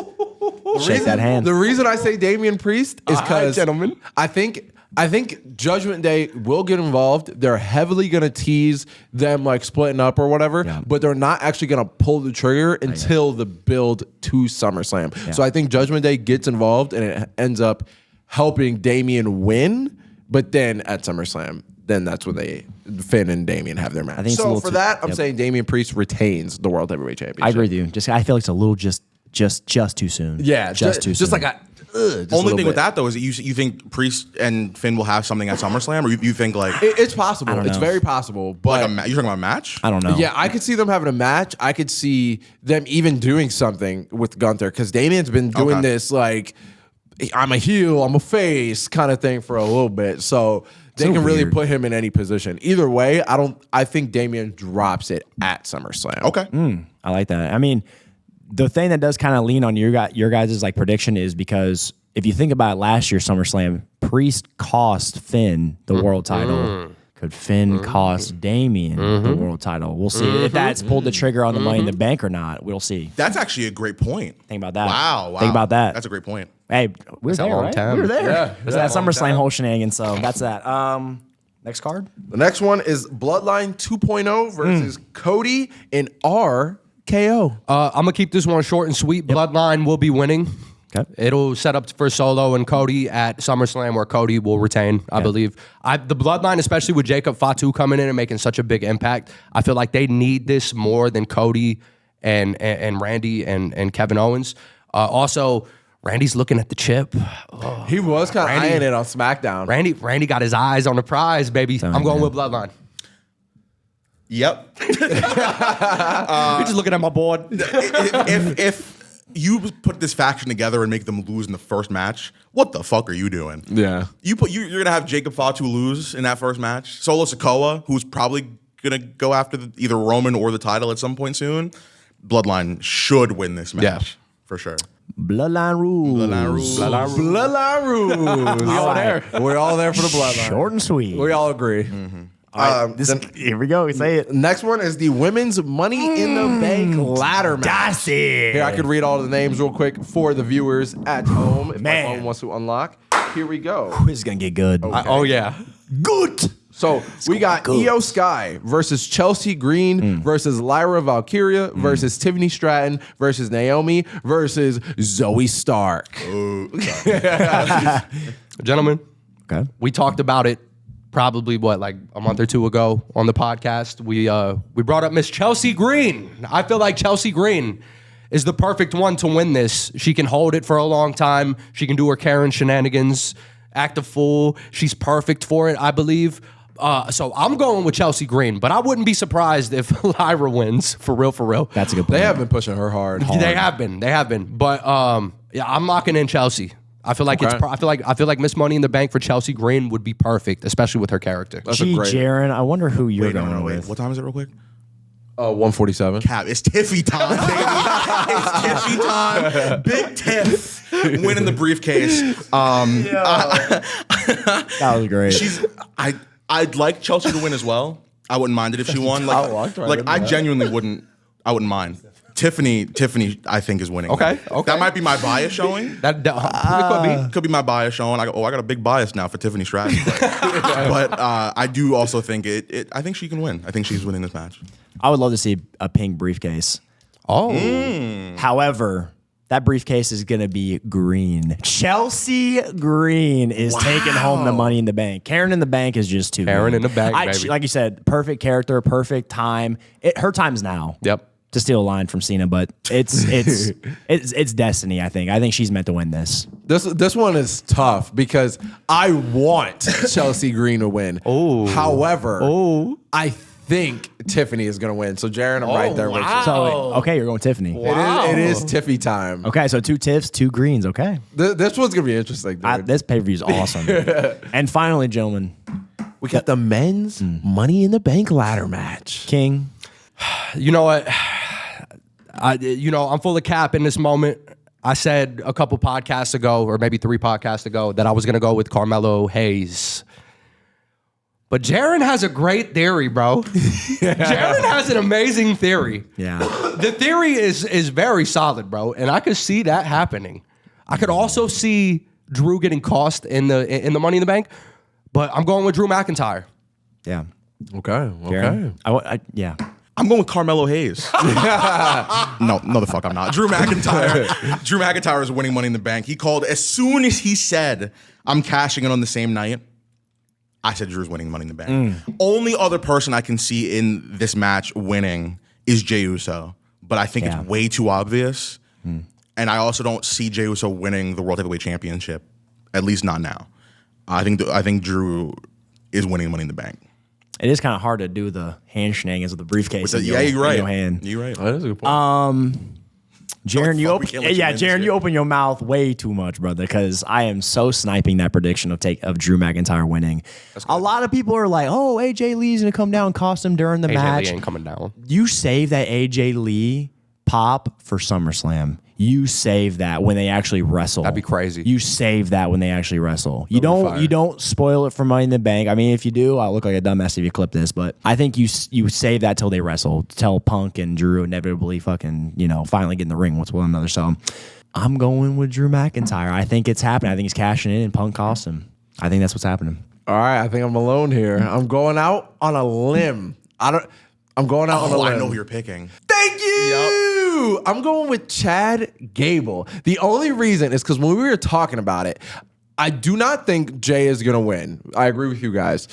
Shake that hand. The reason I say Damian Priest is because, gentlemen. I think Judgment Day will get involved. They're heavily going to tease them like splitting up or whatever, but they're not actually going to pull the trigger until the build to SummerSlam. Yeah. So I think Judgment Day gets involved and it ends up helping Damian win, but then at SummerSlam, then that's when Finn and Damian have their match. I think it's a So little for too- that, I'm yep. saying Damian Priest retains the World Heavyweight Championship. I agree with you. I feel like it's a little just too soon. Yeah, just too soon. Just like just a Only little thing with bit. that though is that you think Priest and Finn will have something at SummerSlam, or you think like It's possible. I don't It's know. very possible. But you're talking about a match? I don't know. yeah, I could see them having a match. I could see them even doing something with Gunther because Damian's been doing Okay. this like I'm a heel, I'm a face kind of thing for a little bit. So they So can really weird. put him in any position. Either way, I think Damian drops it at SummerSlam. Okay. I like that. I mean, the thing that does kind of lean on your guys' like prediction is because if you think about last year's SummerSlam, Priest cost Finn the world title? Could Finn cost Damian the world title? We'll see if that's pulled the trigger on the Money in the Bank or not. We'll see. That's actually a great point. Think about that. Wow. Think about that. That's a great point. Hey, we were a there, long right? time. We were there. Yeah, It was that SummerSlam whole shenanigans, so that's that. Next card? The next one is Bloodline 2.0 versus Cody and RKO. I'm gonna keep this one short and sweet. Bloodline will be winning. Okay. It'll set up for Solo and Cody at SummerSlam, where Cody will retain, I believe. The Bloodline, especially with Jacob Fatu coming in and making such a big impact, I feel like they need this more than Cody and Randy and Kevin Owens. Also, Randy's looking at the chip. He was kind of Randy- eyeing it on SmackDown. Randy got his eyes on the prize, baby. I'm going with Bloodline. Yep. You're just looking at my board. if you put this faction together and make them lose in the first match, what the fuck are you doing? Yeah. You're gonna have Jacob Fatu lose in that first match. Solo Sikoa, who's probably gonna go after either Roman or the title at some point soon. Bloodline should win this match for sure. Bloodline rules. Bloodline rules. We all there. We're all there for the Bloodline. Short and sweet. We all agree. All right, here we go. We say it. Next one is the Women's Money in the Bank ladder match. That's it. Here, I could read all the names real quick for the viewers at home if my Man. phone wants to unlock. Here we go. This is going to get good. Oh, yeah. Good. So we got good. Io Sky versus Chelsea Green versus Lyra Valkyria versus Tiffany Stratton versus Naomi versus Zoe Stark. Gentlemen, Okay. we talked about it probably like a month or two ago on the podcast. We brought up Miss Chelsea Green. I feel like Chelsea Green is the perfect one to win this. She can hold it for a long time. She can do her Karen shenanigans, act a fool. She's perfect for it, I believe. So I'm going with Chelsea Green, but I wouldn't be surprised if Lyra wins for real. That's a good point. They have been pushing her hard. They have been. But yeah, I'm locking in Chelsea. I feel like Okay. I feel like Miss Money in the Bank for Chelsea Green would be perfect, especially with her character. That's a Gee, great. Jaron, I wonder who you're Wait, going no, wait. with. What time is it real quick? 147. Cap, it's Tiffy time, baby. It's Tiffy time. Big Tiff winning the briefcase. That was great. I'd like Chelsea to win as well. I wouldn't mind it if she won. I genuinely wouldn't. I wouldn't mind. Tiffany, I think is winning. Okay. That might be my bias showing. It could be. Could be my bias showing. I got a big bias now for Tiffany Stratton. But I do also think I think she can win. I think she's winning this match. I would love to see a pink briefcase. Oh, However, that briefcase is going to be green. Chelsea Green is taking home the Money in the Bank. Karen in the Bank is just too Karen good. in the Bank, baby. Like you said, perfect character, perfect time. Her time's now. Yep. To steal a line from Cena, but it's destiny. I think she's meant to win this. This one is tough because I want Chelsea Green to win. Oh. However, I think Tiffany is going to win. So Jaron, I'm right there with you. So okay, you're going Tiffany. It is Tiffy time. Okay, so 2 Tiffs, 2 greens. Okay, This one's going to be interesting, dude. this pay per view is awesome. And finally, gentlemen, We got the men's Money in the Bank ladder match. King. You know what? I'm full of cap in this moment. I said a couple podcasts ago, or maybe 3 podcasts ago, that I was going to go with Carmelo Hayes. But Jaron has a great theory, bro. Jaron has an amazing theory. Yeah. The theory is very solid, bro, and I could see that happening. I could also see Drew getting cost in the Money in the Bank, but I'm going with Drew McIntyre. Yeah. Okay. Jaron? Yeah. I'm going with Carmelo Hayes. No, the fuck I'm not. Drew McIntyre. Drew McIntyre is winning Money in the Bank. He called as soon as he said, I'm cashing it on the same night. I said Drew's winning Money in the Bank. Only other person I can see in this match winning is Jey Uso. But I think it's way too obvious. And I also don't see Jey Uso winning the World Heavyweight Championship, at least not now. I think Drew is winning Money in the Bank. It is kind of hard to do the hand shenanigans with the briefcase. You're right. Hand. You're right. That is a good point. Jaron, we can't let you win this Jaron, you year. open your mouth way too much, brother, because I am so sniping that prediction of Drew McIntyre winning. A lot of people are like, "Oh, AJ Lee's gonna come down and cost him during the AJ match." Lee ain't coming down. You save that AJ Lee pop for SummerSlam. You save that when they actually wrestle. That'd be crazy. You save that when they actually wrestle. You don't spoil it for Money in the Bank. I mean, if you do, I'll look like a dumbass if you clip this. But I think you save that till they wrestle. Till Punk and Drew inevitably fucking finally get in the ring with one another. So I'm going with Drew McIntyre. I think it's happening. I think he's cashing in and Punk costs him. I think that's what's happening. All right, I think I'm alone here. I'm going out on a limb. I'm going out on a limb. I know who you're picking. Thank you. Yep. I'm going with Chad Gable. The only reason is because when we were talking about it, I do not think Jay is going to win. I agree with you guys.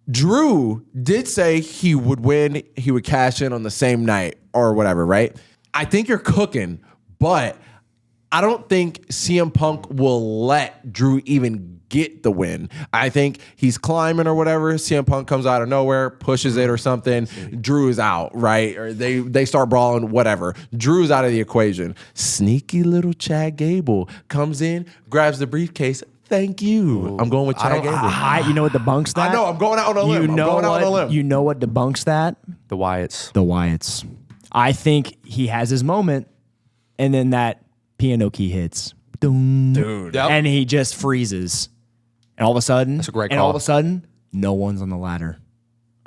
Drew did say he would win. He would cash in on the same night or whatever, right? I think you're cooking, but I don't think CM Punk will let Drew even get the win. I think he's climbing or whatever. CM Punk comes out of nowhere, pushes it or something. Drew is out, right? Or they start brawling, whatever. Drew's out of the equation. Sneaky little Chad Gable comes in, grabs the briefcase. Thank you. I'm going with Chad Gable. You know what debunks that? I know. I'm going out on a limb. I'm going out on a limb. You know what debunks that? The Wyatts. The Wyatts. I think he has his moment, and then that piano key hits. Dude. Yep. And he just freezes. And all of a sudden, That's a great and call. all of a sudden, no one's on the ladder.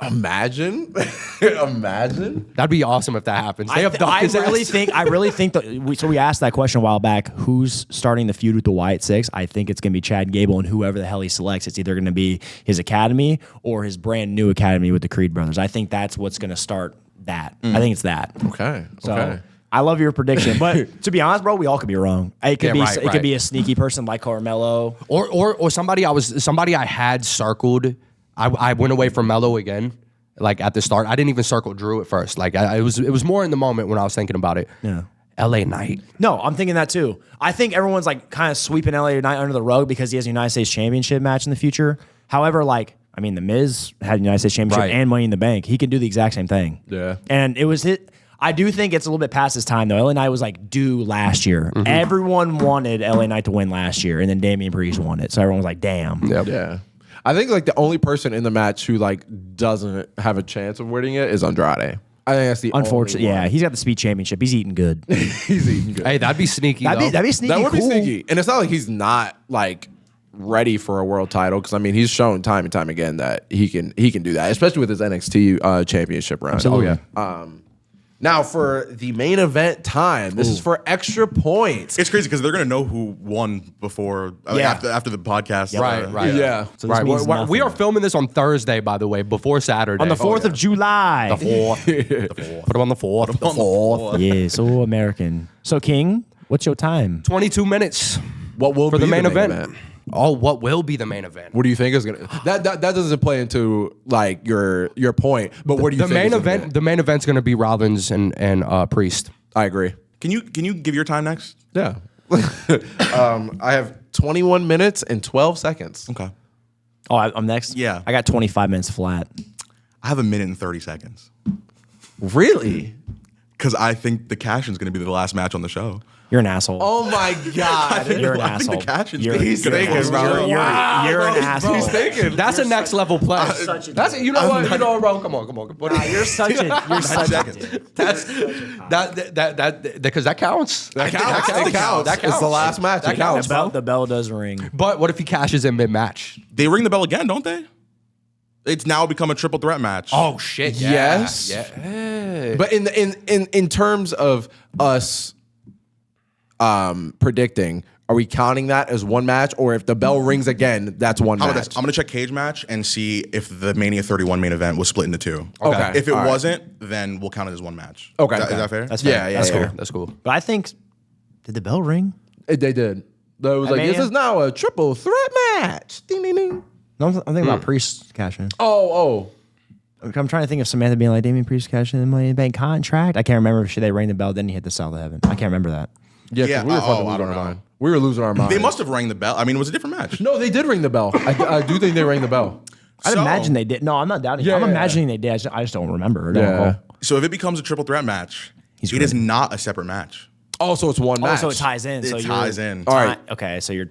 Imagine. Imagine. That'd be awesome if that happens. They have I really think that. So we asked that question a while back. Who's starting the feud with the Wyatt Six? I think it's going to be Chad Gable, and whoever the hell he selects, it's either going to be his academy or his brand new academy with the Creed brothers. I think that's what's going to start that. I think it's that. Okay. So okay. I love your prediction, but to be honest, bro, we all could be wrong. It could right. be a sneaky person like Carmelo, or somebody I had circled. I went away from Melo again. Like at the start, I didn't even circle Drew at first. Like it was more in the moment when I was thinking about it. Yeah. LA Knight. No, I'm thinking that too. I think everyone's like kind of sweeping LA Knight under the rug because he has a United States Championship match in the future. However, The Miz had a United States Championship and Money in the Bank. He can do the exact same thing. Yeah. And it was it. I do think it's a little bit past his time, though. LA Knight was due last year. Mm-hmm. Everyone wanted LA Knight to win last year, and then Damian Priest won it. So everyone was like, damn. Yep. Yeah. I think the only person in the match who doesn't have a chance of winning it is Andrade. I think that's the unfortunate. Only one. Yeah, he's got the speed championship. He's eating good. He's eating good. Hey, that'd be sneaky. That'd be sneaky. That would cool. be sneaky. And it's not like he's not ready for a world title because he's shown time and time again that he can do that, especially with his NXT championship run. Absolutely. Oh yeah. Now for the main event time, this is for extra points. It's crazy because they're gonna know who won before after the podcast. Right. Yeah. So this means We nothing. are filming this on Thursday, by the way, before Saturday. On the 4th of July. The 4th. Put it on the 4th. The 4th. Yeah, so American. So, King, what's your time? 22 minutes. What will for be the main event? Oh, what will be the main event? What do you think is gonna that doesn't play into your point, but what do you think? The main event's gonna be Rollins and Priest. I agree. Can you give your time next? Yeah. I have 21 minutes and 12 seconds. Okay. Oh, I'm next? Yeah. I got 25 minutes flat. I have 1 minute and 30 seconds. Really? Because I think the cash-in is going to be the last match on the show. You're an asshole. Oh my God. You're an I think asshole. the cash-in's You're- gonna He's thinking, bro. You're an asshole. He's thinking. That's a next level play. That's you know what? You know what, bro? Come on. You're such a dick. That's that because that counts. That counts. It's the last match. It counts. The bell does ring. But what if he cashes in mid-match? They ring the bell again, don't they? It's now become a triple threat match. Oh shit! Yeah. Yes. Yeah. But in terms of us predicting, are we counting that as one match, or if the bell rings again, that's one How about match? this? I'm going to check Cage Match and see if the Mania 31 main event was split into two. Okay. If it All right. wasn't, then we'll count it as one match. Okay. Is that fair? That's fair. Yeah, That's yeah. cool. That's cool. But I think, did the bell ring? They did. It was At this Mania? is now a triple threat match. Ding ding ding. No, I'm thinking about Priest cashing. Oh. I'm trying to think of Samantha being like, Damian Priest cashing in the Money in the Bank contract. I can't remember if they rang the bell, then he hit the South of Heaven. I can't remember that. Yeah, 'cause Yeah, we were fucking I losing don't our know. mind. We were losing our mind. They must have rang the bell. I mean, it was a different match. No, they did ring the bell. I do think they rang the bell. I'd So- imagine they did. No, I'm not doubting. Yeah, I'm yeah. imagining they did. I just don't remember. Yeah. So if it becomes a triple threat match, He's it is ready. not a separate match. Oh, so it's one match. Oh, so it ties in. It ties in. All right. Okay, so you're.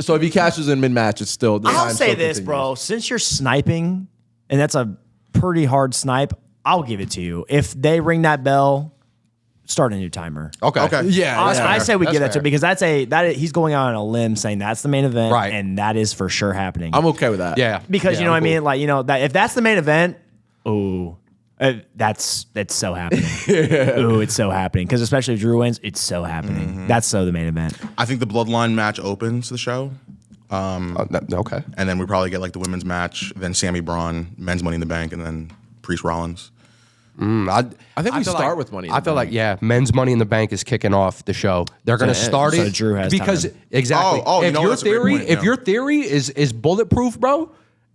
So if he cashes in mid match, it's still. The I'll time say still this, continues. bro. Since you're sniping, and that's a pretty hard snipe, I'll give it to you. If they ring that bell, start a new timer. Okay. Yeah, I say we That's give that to fair. him because he's going out on a limb saying that's the main event, Right. and that is for sure happening. I'm okay with that. Yeah. Because you know what I cool. mean, like that if that's the main event, that's so happening. Ooh, it's so happening. Because especially if Drew wins, it's so happening. That's so the main event. I think the Bloodline match opens the show. Okay. And then we probably get like the women's match, then Sammy Braun, men's Money in the Bank, and then Priest Rollins. I think we feel start like- with Money in I the feel Bank. like, yeah, men's Money in the Bank is kicking off the show. They're going to start so it Drew has because time. exactly. Oh, if no, your that's a great theory, point, if yeah. your theory is bulletproof, bro,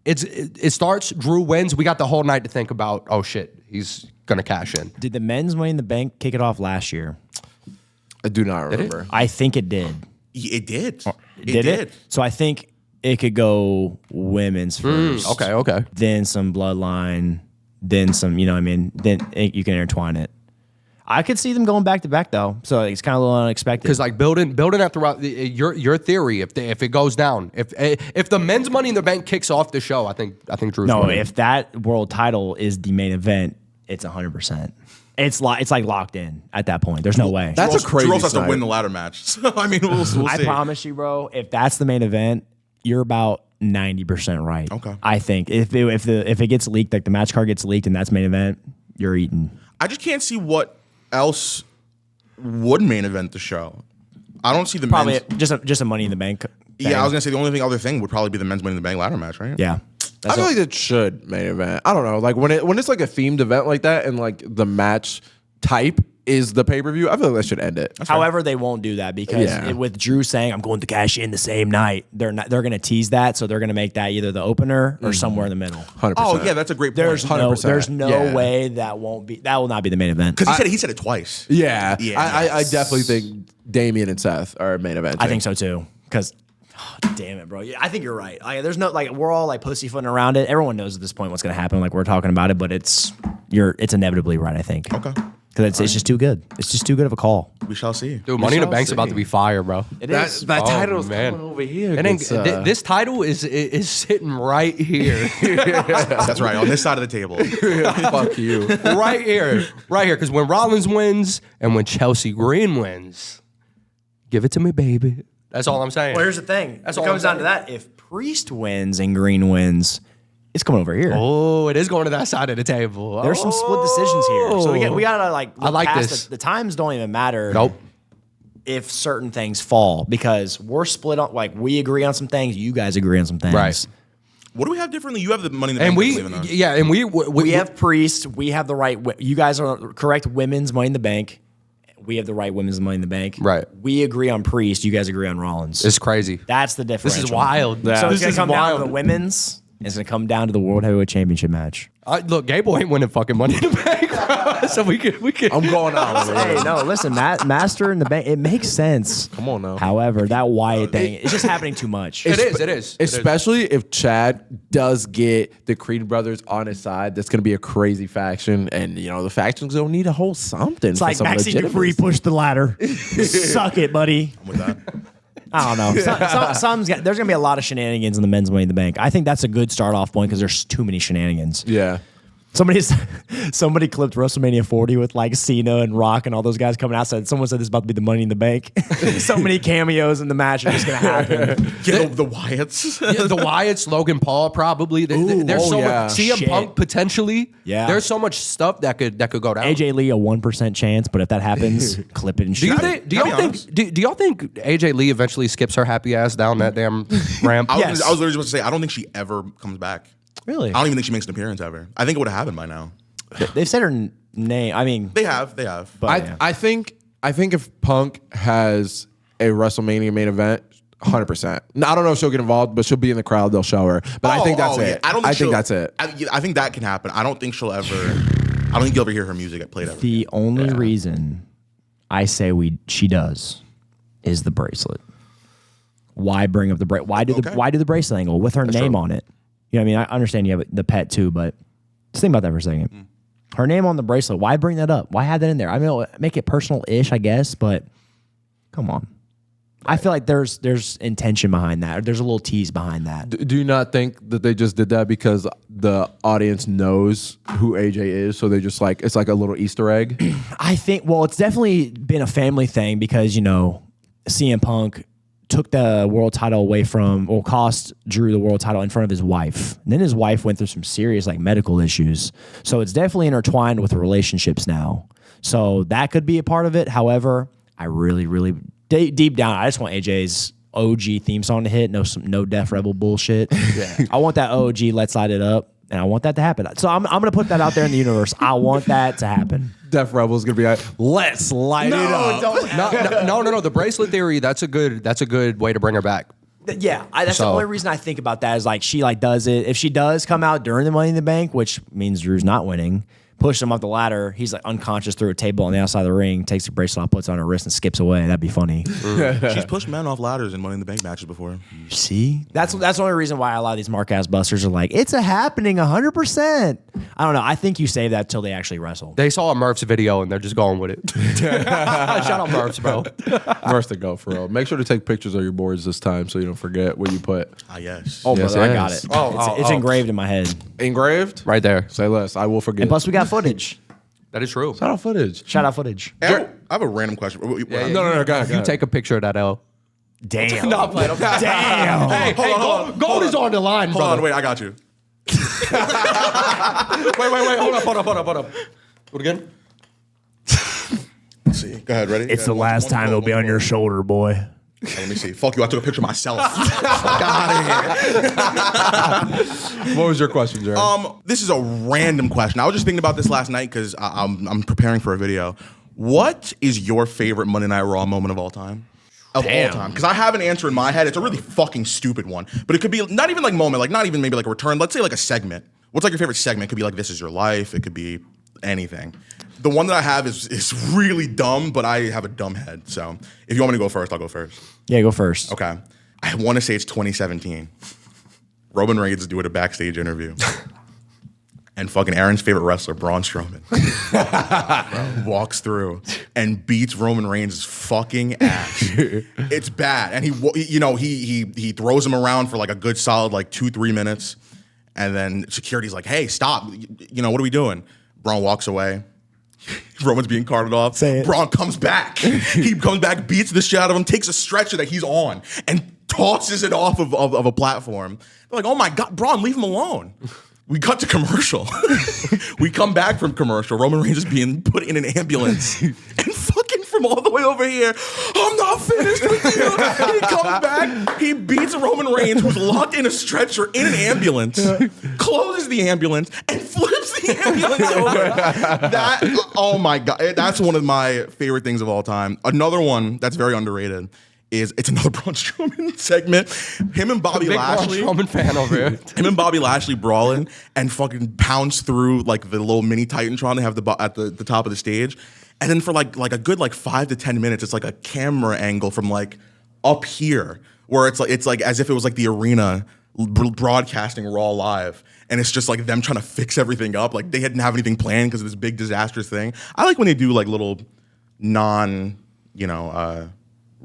it starts. Drew wins. We got the whole night to think about. Oh shit, he's going to cash in. Did the men's Money in the Bank kick it off last year? I do not remember. I think it did. It did. Did it? So I think it could go women's first. Okay. Then some Bloodline. Then some, you know what I mean? Then you can intertwine it. I could see them going back to back though. So it's kind of a little unexpected. Because like building that throughout your theory, if it goes down, if the men's Money in the Bank kicks off the show, I think Drew's no, winning. if that world title is the main event, it's 100%. It's like locked in at that point. There's no way. That's a crazy Drew also has to snipe. win the ladder match. So I mean, we'll see. I promise you, bro. If that's the main event, you're about 90% right. Okay. I think if it gets leaked, like the match card gets leaked, and that's main event, you're eating. I just can't see what else would main event the show. I don't see the Probably men's. just a Money in the Bank. Yeah, I was gonna say the only other thing would probably be the men's Money in the Bank ladder match, right? Yeah. I feel like it should main event. I don't know. Like when it's like a themed event like that, and like the match type is the pay-per-view, I feel like that should end it. However, they won't do that because with Drew saying I'm going to cash in the same night, they're going to tease that, so they're going to make that either the opener or somewhere in the middle. 100%. Oh yeah, that's a great point. There's no Yeah. way that will not be the main event. Because he said it twice. Yeah. Yeah. I definitely think Damian and Seth are main event. I think so too. Because damn it, bro. Yeah, I think you're right. There's no we're all like pussyfooting around it. Everyone knows at this point what's going to happen. Like we're talking about it, but it's inevitably right. I think. Okay. Because it's just too good. It's just too good of a call. We shall see. Dude, Money in the shall Bank's see. about to be fire, bro. It That is. title's man. coming over here. It ain't, It's, this title is sitting right here, That's right. On this side of the table. fuck you. right here. Because when Rollins wins and when Chelsea Green wins, give it to me, baby. That's all I'm saying. Well, here's the thing. That's it all comes I'm down to that. If Priest wins and Green wins, it's coming over here. Oh, it is going to that side of the table. There's some split decisions here. So we gotta like look I like past this. The times don't even matter. Nope. If certain things fall, because we're split on, like we agree on some things, you guys agree on some things. Right. What do we have differently? You have the Money in the And Bank. we We have Priest. We have the right. You guys are correct. Women's Money in the Bank. We have the right women's Money in the Bank. Right. We agree on Priest. You guys agree on Rollins. It's crazy. That's the difference. This is wild. So This it's gonna is come down wild. to the women's. It's gonna come down to the World Heavyweight Championship match. Look, Gable ain't winning fucking Money in the Bank, bro. So we can. I'm going out. Hey, no, listen, Master in the Bank. It makes sense. Come on now. However, that Wyatt thing, it's just happening too much. It is. Especially if Chad does get the Creed brothers on his side, that's going to be a crazy faction, and the factions don't need to hold something. It's like Maxine Dupree pushed the ladder. Suck it, buddy. I'm with that. I don't know. There's going to be a lot of shenanigans in the men's Money in the Bank. I think that's a good start off point because there's too many shenanigans. Yeah. Somebody clipped WrestleMania 40 with like Cena and Rock and all those guys coming out. Someone said this is about to be the Money in the Bank. So many cameos in the match are just going to happen. Yeah, the Wyatts. Yeah, the Wyatts, Logan Paul, probably. There's so yeah. much CM Shit. Punk potentially. Yeah. There's so much stuff that could go down. AJ Lee a 1% chance, but if that happens, clip it and Do you shoot think? it. Do y'all think? Do y'all think AJ Lee eventually skips her happy ass down that damn ramp? I Yes. was literally supposed to say, I don't think she ever comes back. Really? I don't even think she makes an appearance ever. I think it would have happened by now. They've said her name. I mean, They have. but yeah. I think if Punk has a WrestleMania main event, 100%. Now, I don't know if she'll get involved, but she'll be in the crowd. They'll show her. But I think that's it. Yeah. I think that's it. I think that can happen. I don't think she'll ever. I don't think you'll ever hear her music played ever. The only reason I say she does is the bracelet. Why bring up the bracelet? Why do the bracelet angle with her name on it? You know what I mean? I understand you have the pet too, but just think about that for a second. Her name on the bracelet. Why bring that up? Why have that in there? I mean, make it personal-ish, I guess, but come on. I feel like there's intention behind that. Or there's a little tease behind that. Do you not think that they just did that because the audience knows who AJ is, so they just like it's like a little Easter egg? I think, well, it's definitely been a family thing because, you know, CM Punk took the world title away from, or cost Drew the world title in front of his wife. And then his wife went through some serious like medical issues. So it's definitely intertwined with relationships now. So that could be a part of it. However, I really deep down, I just want AJ's OG theme song to hit. No Def Rebel bullshit. Yeah. I want that OG Let's Light It Up. And I want that to happen. So I'm going to put that out there in the universe. I want that to happen. Def Rebel's gonna be like, let's light it up. No. The bracelet theory. That's a good way to bring her back. Yeah, that's the only reason I think about that is like she like does it. If she does come out during the Money in the Bank, which means Drew's not winning, pushes him up the ladder. He's like unconscious through a table on the outside of the ring, takes the bracelet off, puts it on her wrist, and skips away. That'd be funny. She's pushed men off ladders in Money in the Bank matches before. See? That's the only reason why a lot of these mark-ass busters are like, it's a happening 100%. I don't know. I think you save that till they actually wrestle. They saw a Murph's video and they're just going with it. Shout out Murph's, bro. Murph's to go for real. Make sure to take pictures of your boards this time so you don't forget what you put. Ah, yes. Oh, Yes, brother, I yes. got it. It's engraved in my head. Engraved? Right there. Say less. I will forget. And plus, we got footage. That is true. Shout out footage. Shout out footage. I have a random question. No, go ahead. You take a picture of that L. Damn. Damn. Hey, gold is on the line, Hold brother. on, wait, I got you. Wait. Hold up. Do it again. Let's see. Go ahead, ready? It's the last time it'll be on your shoulder, boy. Let me see. Fuck you, I took a picture of myself. Fuck out of here. What was your question, Jerry? This is a random question. I was just thinking about this last night because I'm preparing for a video. What is your favorite Monday Night Raw moment of all time? Of all time. Because I have an answer in my head. It's a really fucking stupid one. But it could be not even like moment, like not even maybe like a return. Let's say like a segment. What's like your favorite segment? It could be like This Is Your Life. It could be anything. The one that I have is really dumb, but I have a dumb head. So if you want me to go first, I'll go first. Yeah, go first. Okay. I want to say it's 2017. Roman Reigns is doing a backstage interview. And fucking Aaron's favorite wrestler, Braun Strowman, walks through and beats Roman Reigns' fucking ass. It's bad. And he throws him around for like a good solid like 2-3 minutes. And then security's like, hey, stop. What are we doing? Braun walks away. Roman's being carted off. Say it. Braun comes back. He comes back, beats the shit out of him, takes a stretcher that he's on, and tosses it off of a platform. They're like, oh my God, Braun, leave him alone. We cut to commercial. We come back from commercial. Roman Reigns is being put in an ambulance. And fucking from all the way over here, I'm not finished with you. He comes back, he beats Roman Reigns, who's locked in a stretcher in an ambulance, closes the ambulance, and flips the ambulance over. Oh my God. That's one of my favorite things of all time. Another one that's very underrated is it's another Braun Strowman segment. Him and Bobby Lashley. Braun Strowman fan over here. Him and Bobby Lashley brawling and fucking pounce through like the little mini Titantron they have at the top of the stage. And then for like a good like 5 to 10 minutes, it's like a camera angle from like up here where it's like as if it was like the arena broadcasting Raw live. And it's just like them trying to fix everything up. Like they didn't have anything planned because of this big disastrous thing. I like when they do like little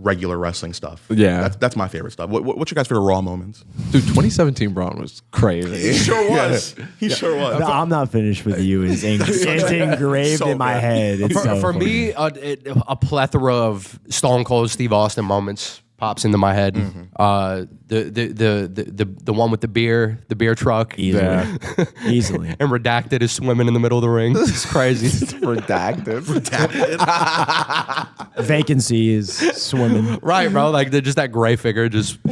regular wrestling stuff. Yeah. That's my favorite stuff. What's your guys' favorite Raw moments? Dude, 2017 Braun was crazy. He sure was. He sure was. No, I'm not finished with you. It's engraved So in my bad. head. It's For funny. me, a plethora of Stone Cold Steve Austin moments pops into my head. The one with the beer truck, Easily. and Redacted is swimming in the middle of the ring. It's crazy. Redacted. Vacancy is swimming. Right, bro. Like just that gray figure, just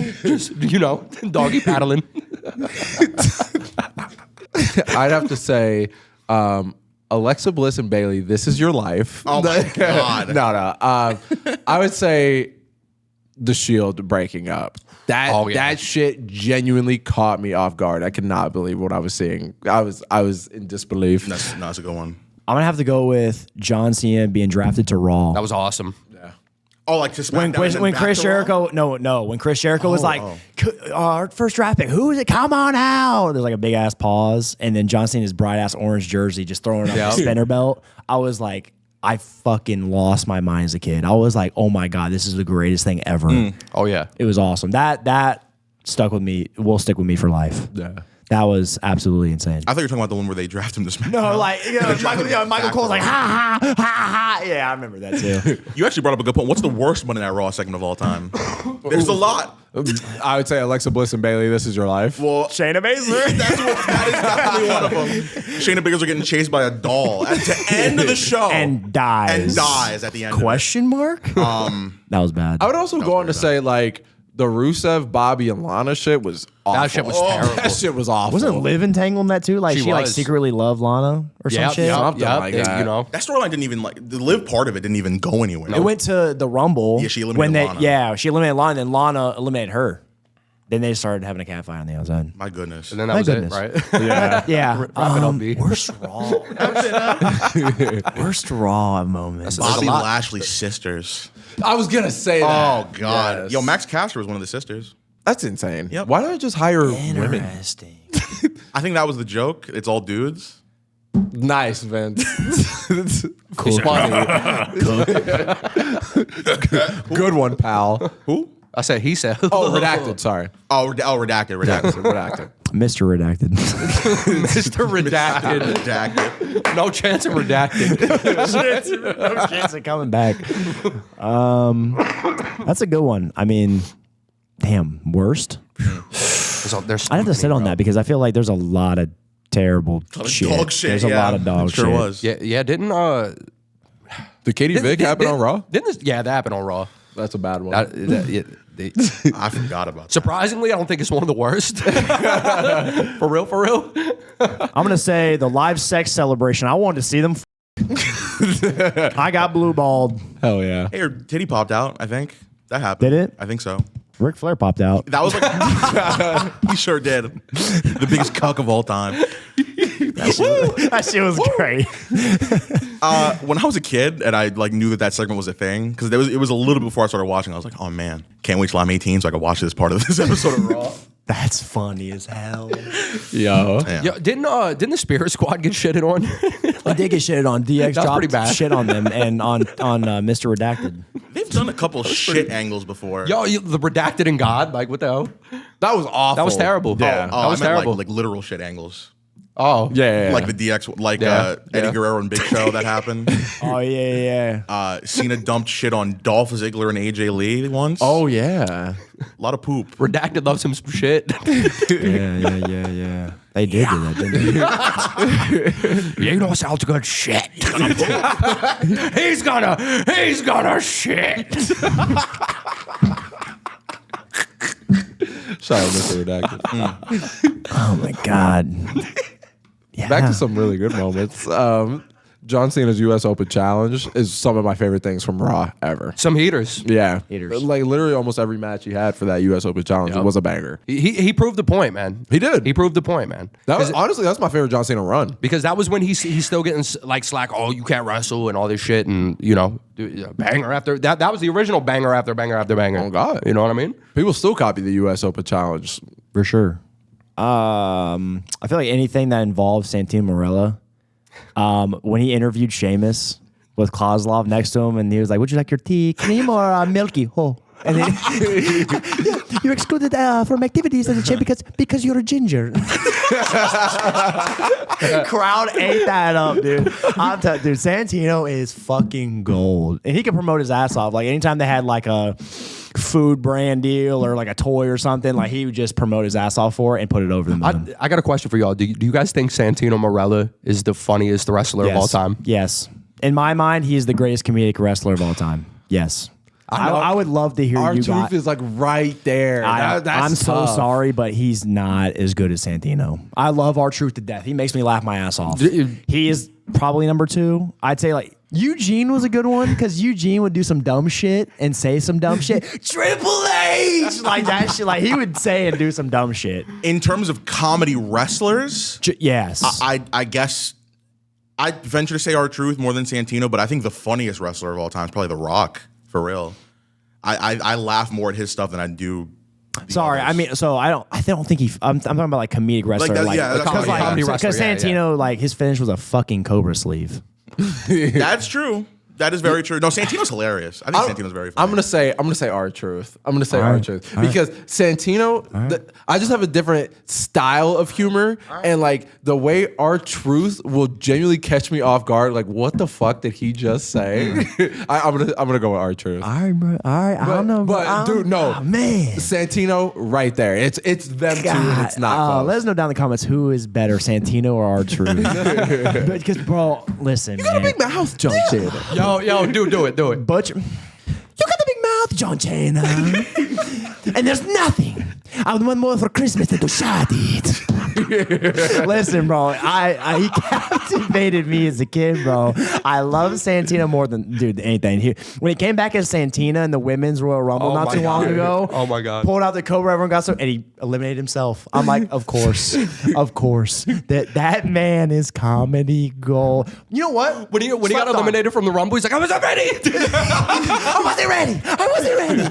doggy paddling. I'd have to say Alexa Bliss and Bailey, This Is Your Life. Oh my God. No. I would say The Shield breaking up. That shit genuinely caught me off guard. I could not believe what I was seeing. I was in disbelief. That's a good one. I'm going to have to go with John Cena being drafted to Raw. That was awesome. Oh, like to SmackDown. When Chris Jericho, when Chris Jericho was like, our first draft pick, who is it? Come on out. There's like a big ass pause. And then John Cena's bright ass orange jersey just throwing up the spinner belt. I was like, I fucking lost my mind as a kid. I was like, oh my God, this is the greatest thing ever. Oh yeah. It was awesome. That stuck with me, will stick with me for life. Yeah. That was absolutely insane. I thought you were talking about the one where they draft him to SmackDown. No, like, Michael Cole's like, ha, ha, ha, ha. Yeah, I remember that too. You actually brought up a good point. What's the worst Monday Night Raw segment of all time? There's a lot. I would say Alexa Bliss and Bailey, This Is Your Life. Well, Shayna Baszler. that is definitely one of them. Shayna Baszler getting chased by a doll at the end of the show. And dies. And dies at the end Question mark? That was bad. I would also go on to say, like, the Rusev, Bobby, and Lana shit was awful. That shit was terrible. That shit was awful. Wasn't Liv entangled in that too? Like she like was. secretly loved Lana or some shit? Something like that. You know. That storyline didn't even, like, the live part of it didn't even go anywhere. It went to the Rumble. Yeah, she eliminated Lana. Yeah, she eliminated Lana, and then Lana eliminated her. Then they started having a cat fight on the outside. My goodness. And then that My was goodness. it, right? Yeah. Yeah. Wrap it up, B. Worst Raw. Worst Raw moment. Bobby a lot. Lashley's sisters. I was going to say that. Oh, God. Yes. Yo, Max Caster was one of the sisters. That's insane. Yep. Why don't I just hire women? Interesting. I think that was the joke. It's all dudes. Nice, Vince. Cool. Funny. Good one, pal. Who? I said he said. Oh, redacted. Sorry. Redacted. Redacted. Mr. Redacted. Mr. Redacted. Redacted. No chance of redacted. No chance of coming back. That's a good one. I mean, damn, worst? There's I have to sit on that because I feel like there's a lot of terrible shit. Dog shit. There's a lot of dog sure shit. was. Yeah. Didn't Did Katie Vick happen on Raw? Didn't this? Yeah, that happened on Raw. That's a bad one. I forgot about that. Surprisingly, I don't think it's one of the worst. For real, for real. I'm going to say the live sex celebration. I wanted to see them. I got blue balled. Hell yeah. Hey, her titty popped out, I think. That happened. Did it? I think so. Ric Flair popped out. That was like, he sure did. The biggest cuck of all time. That shit was great. When I was a kid and I like knew that segment was a thing, because it was a little bit before I started watching, I was like, oh man, can't wait till I'm 18 so I can watch this part of this episode of Raw. That's funny as hell. Yo. Yeah. Yeah, didn't the Spirit Squad get shitted on? I did get shitted on. DX That's dropped pretty bad. shit on them and on Mr. Redacted. They've done a couple shit angles before. Yo, the Redacted and God, like what the hell? That was awful. That was terrible. Yeah. that was I meant terrible. like literal shit angles. Oh Yeah. Like the DX, like Yeah, Eddie yeah. Guerrero and Big Show that happened. Oh, yeah. Cena dumped shit on Dolph Ziggler and AJ Lee once. Oh, yeah. A lot of poop. Redacted loves him some shit. Yeah. They did do that, didn't they? You know, sounds good shit. He's gonna shit. Shout out Mr. Redacted. Oh, my God. Yeah. Back to some really good moments. John Cena's U.S. Open Challenge is some of my favorite things from Raw ever. Some heaters. Yeah. Haters. Like literally almost every match he had for that U.S. Open Challenge was a banger. He proved the point, man. He did. He proved the point, man. That was honestly, that's my favorite John Cena run. Because that was when he's still getting like slack. Oh, you can't wrestle and all this shit, and you know, banger after that. That was the original banger after banger after banger. Oh, God. You know what I mean? People still copy the U.S. Open Challenge. For sure. I feel like anything that involves Santino Marella. When he interviewed Sheamus with Kozlov next to him, and he was like, "Would you like your tea, cream or milky?" Oh, and then you're excluded from activities as a champ because you're a ginger. Crowd ate that up, dude. I'm telling dude, Santino is fucking gold, and he can promote his ass off. Like anytime they had like a food brand deal or like a toy or something, like he would just promote his ass off for it and put it over the moon. I got a question for y'all. Do you guys think Santino Marella is the funniest wrestler of all time? Yes. In my mind, he is the greatest comedic wrestler of all time. Yes. I would love to hear Our you truth guys. is like right there. That's I'm so tough. sorry, but he's not as good as Santino. I love R-Truth to death. He makes me laugh my ass off. He is probably number 2. I'd say like Eugene was a good one because Eugene would do some dumb shit and say some dumb shit. Triple H! Like that shit. Like he would say and do some dumb shit. In terms of comedy wrestlers, Yes. I guess I'd venture to say R-Truth more than Santino, but I think the funniest wrestler of all time is probably The Rock, for real. I laugh more at his stuff than I do. Sorry, others. I mean, so I don't think he. I'm talking about like comedic wrestler, that- like yeah, that's because comedy wrestler, because yeah, Santino, like his finish was a fucking Cobra sleeve. That's true. That is very true. No, Santino's hilarious. I think Santino's very funny. I'm gonna say R-Truth. I'm gonna say R-Truth because Santino. I just have a different style of humor, and like the way R-Truth will genuinely catch me off guard. Like, what the fuck did he just say? I'm gonna go with R-Truth. All right, bro. All right, I don't know, but dude, no, man, Santino right there. It's them two, and it's not close. Let us know down in the comments who is better, Santino or R-Truth. Because, bro, listen, You got a big mouth, John Cena. Yo, do it. Butch, you got the big mouth, John Cena. And there's nothing I would want more for Christmas than to shot it. Listen, bro, he captivated me as a kid, bro. I love Santino more than anything. When he came back as Santina in the Women's Royal Rumble not too long ago, oh my god, pulled out the Cobra, everyone got so, and he eliminated himself. I'm like, of course, that man is comedy gold. You know what? When he got eliminated from the Rumble, he's like, I wasn't ready. I wasn't ready.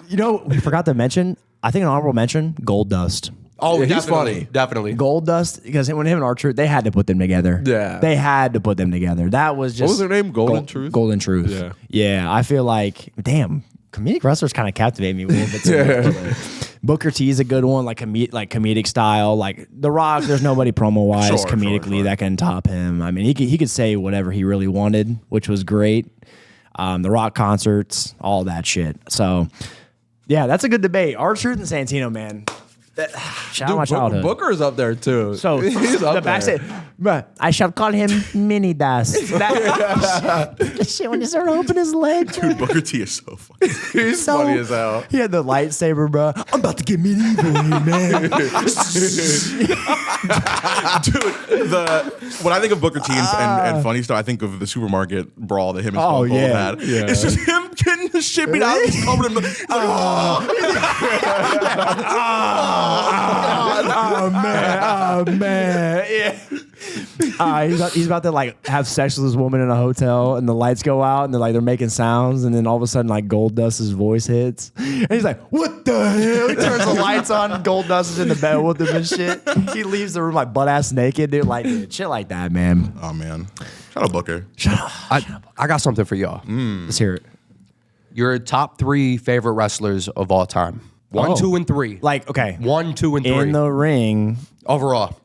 You know, we forgot to mention, I think an honorable mention, Gold Dust. Oh, he's funny. Definitely. Gold Dust, because when him and R-Truth, they had to put them together. Yeah. They had to put them together. That was just... What was their name? Golden Truth? Golden Truth. Yeah. Yeah, I feel like, damn, comedic wrestlers kind of captivate me a little bit too much. Booker T is a good one, like comedic style. Like The Rock, there's nobody promo-wise, comedically, that can top him. I mean, he could say whatever he really wanted, which was great. The Rock concerts, all that shit. So... yeah, that's a good debate. R-Truth and Santino, man. Shout out my childhood. Booker's up there too. So he's up the backstage, bruh, I shall call him Mini Dust. That shit when you start opening his leg. Dude, Booker T is so funny. He's funny as hell. He had the lightsaber, bro. I'm about to get medieval here, man. Dude, when I think of Booker T and funny stuff, I think of the supermarket brawl that him and Stone Cold had. Yeah. It's just him getting the shit beat out. He's covered him. He's like, Oh man, yeah. He's about to like have sex with this woman in a hotel, and the lights go out, and they're making sounds, and then all of a sudden like Gold Dust's voice hits, and he's like, "What the hell?" He turns the lights on. Gold Dust is in the bed with him and shit. He leaves the room like butt ass naked, dude. Like shit like that, man. oh man, shout out Booker. I got something for y'all. Let's hear it. Your top 3 favorite wrestlers of all time. 1, 2, and 3. Like, okay, 1, 2, and 3. in the ring, overall,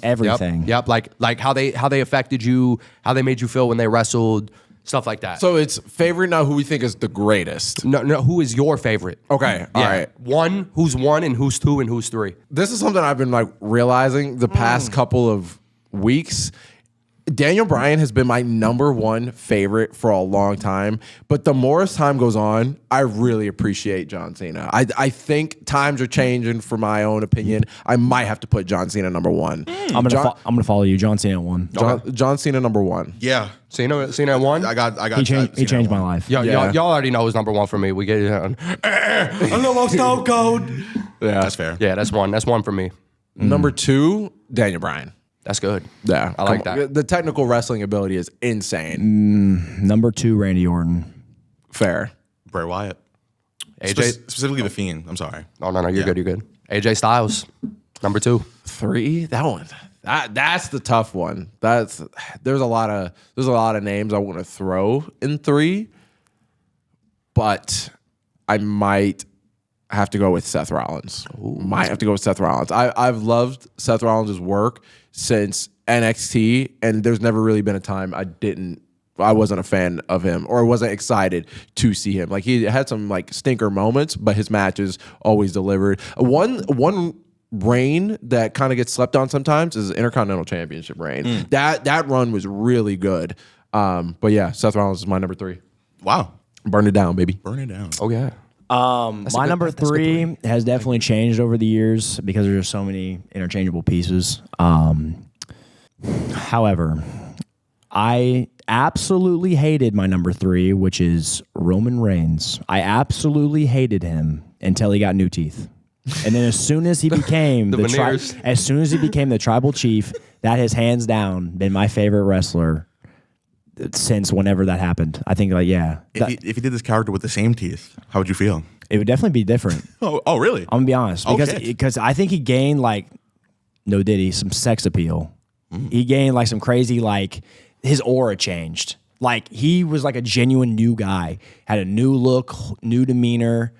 everything. Yep. Like how they affected you, how they made you feel when they wrestled, stuff like that. So it's favorite now who we think is the greatest. No, who is your favorite? Okay, all right. Who's 1 and who's 2 and who's 3? This is something I've been like realizing the past couple of weeks. Daniel Bryan has been my number 1 favorite for a long time, but the more as time goes on, I really appreciate John Cena. I think times are changing for my own opinion. I might have to put John Cena number 1. I'm gonna follow you. John Cena at 1. John Cena number 1. Yeah, Cena at 1. I got. He changed my life. Y'all already know who's number 1 for me. We get it. I love Stone Cold. Yeah, That's fair. Yeah, that's 1. That's 1 for me. Number 2, Daniel Bryan. That's good. Yeah, I like that. The technical wrestling ability is insane. Number 2, Randy Orton. Fair. Bray Wyatt. AJ. Specifically the Fiend. I'm sorry. No, you're good. You're good. AJ Styles, number 2. 3, that one. That's the tough one. There's a lot of names I want to throw in 3, but I might have to go with Seth Rollins. Might have to go with Seth Rollins. I've loved Seth Rollins' work since NXT, and there's never really been a time I wasn't a fan of him or wasn't excited to see him. Like he had some like stinker moments, but his matches always delivered. One reign that kind of gets slept on sometimes is the Intercontinental Championship reign. That run was really good. But yeah, Seth Rollins is my number 3. Wow. Burn it down, baby. Burn it down. Oh yeah. My number 3 has definitely changed over the years because there's just so many interchangeable pieces. However, I absolutely hated my number 3, which is Roman Reigns. I absolutely hated him until he got new teeth. And then as soon as he became the tribal chief, that has hands down been my favorite wrestler since whenever that happened. I think If he did this character with the same teeth, how would you feel? it would definitely be different. Oh, really? I'm gonna be honest because I think he gained some sex appeal. He gained some crazy his aura changed. Like he was like a genuine new guy, had a new look, new demeanor,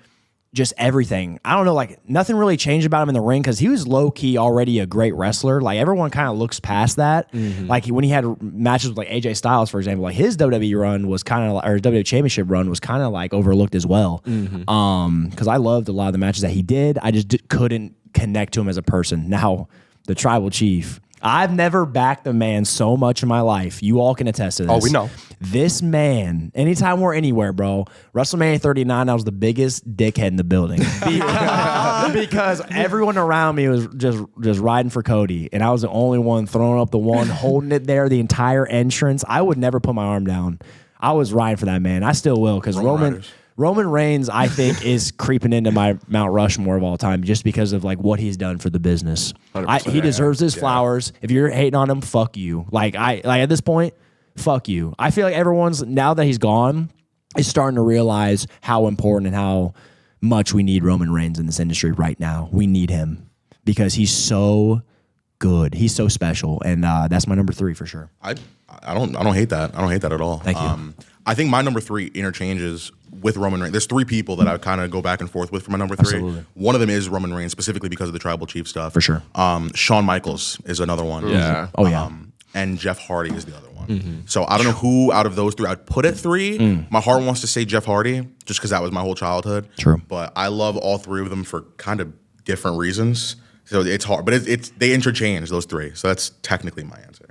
just everything. I don't know, like nothing really changed about him in the ring because he was low key already a great wrestler. Like everyone kind of looks past that. Like when he had matches with like AJ Styles, for example, like his WWE run was kind of, or his WWE Championship run was kind of like overlooked as well. Because I loved a lot of the matches that he did. I just couldn't connect to him as a person. Now the Tribal Chief. I've never backed a man so much in my life. You all can attest to this. Oh, we know. This man, anytime we're anywhere, bro, WrestleMania 39, I was the biggest dickhead in the building. Because everyone around me was just riding for Cody, and I was the only one throwing up the one, holding it there the entire entrance. I would never put my arm down. I was riding for that man. I still will, because Roman Reigns, I think, is creeping into my Mount Rushmore of all time just because of like what he's done for the business. He deserves his flowers. If you're hating on him, fuck you. Like at this point, fuck you. I feel like everyone's, now that he's gone, is starting to realize how important and how much we need Roman Reigns in this industry right now. We need him because he's so good. He's so special, and that's my number 3 for sure. I don't hate that. I don't hate that at all. Thank you. I think my number 3 interchanges with Roman Reigns. There's 3 people that I kind of go back and forth with for my number 3. Absolutely. One of them is Roman Reigns, specifically because of the Tribal Chief stuff. For sure. Shawn Michaels is another one. Yeah. Oh, yeah. And Jeff Hardy is the other one. So I don't know who out of those 3 I'd put at 3. My heart wants to say Jeff Hardy, just because that was my whole childhood. True. But I love all 3 of them for kind of different reasons. So it's hard, but it's they interchange those 3. So that's technically my answer.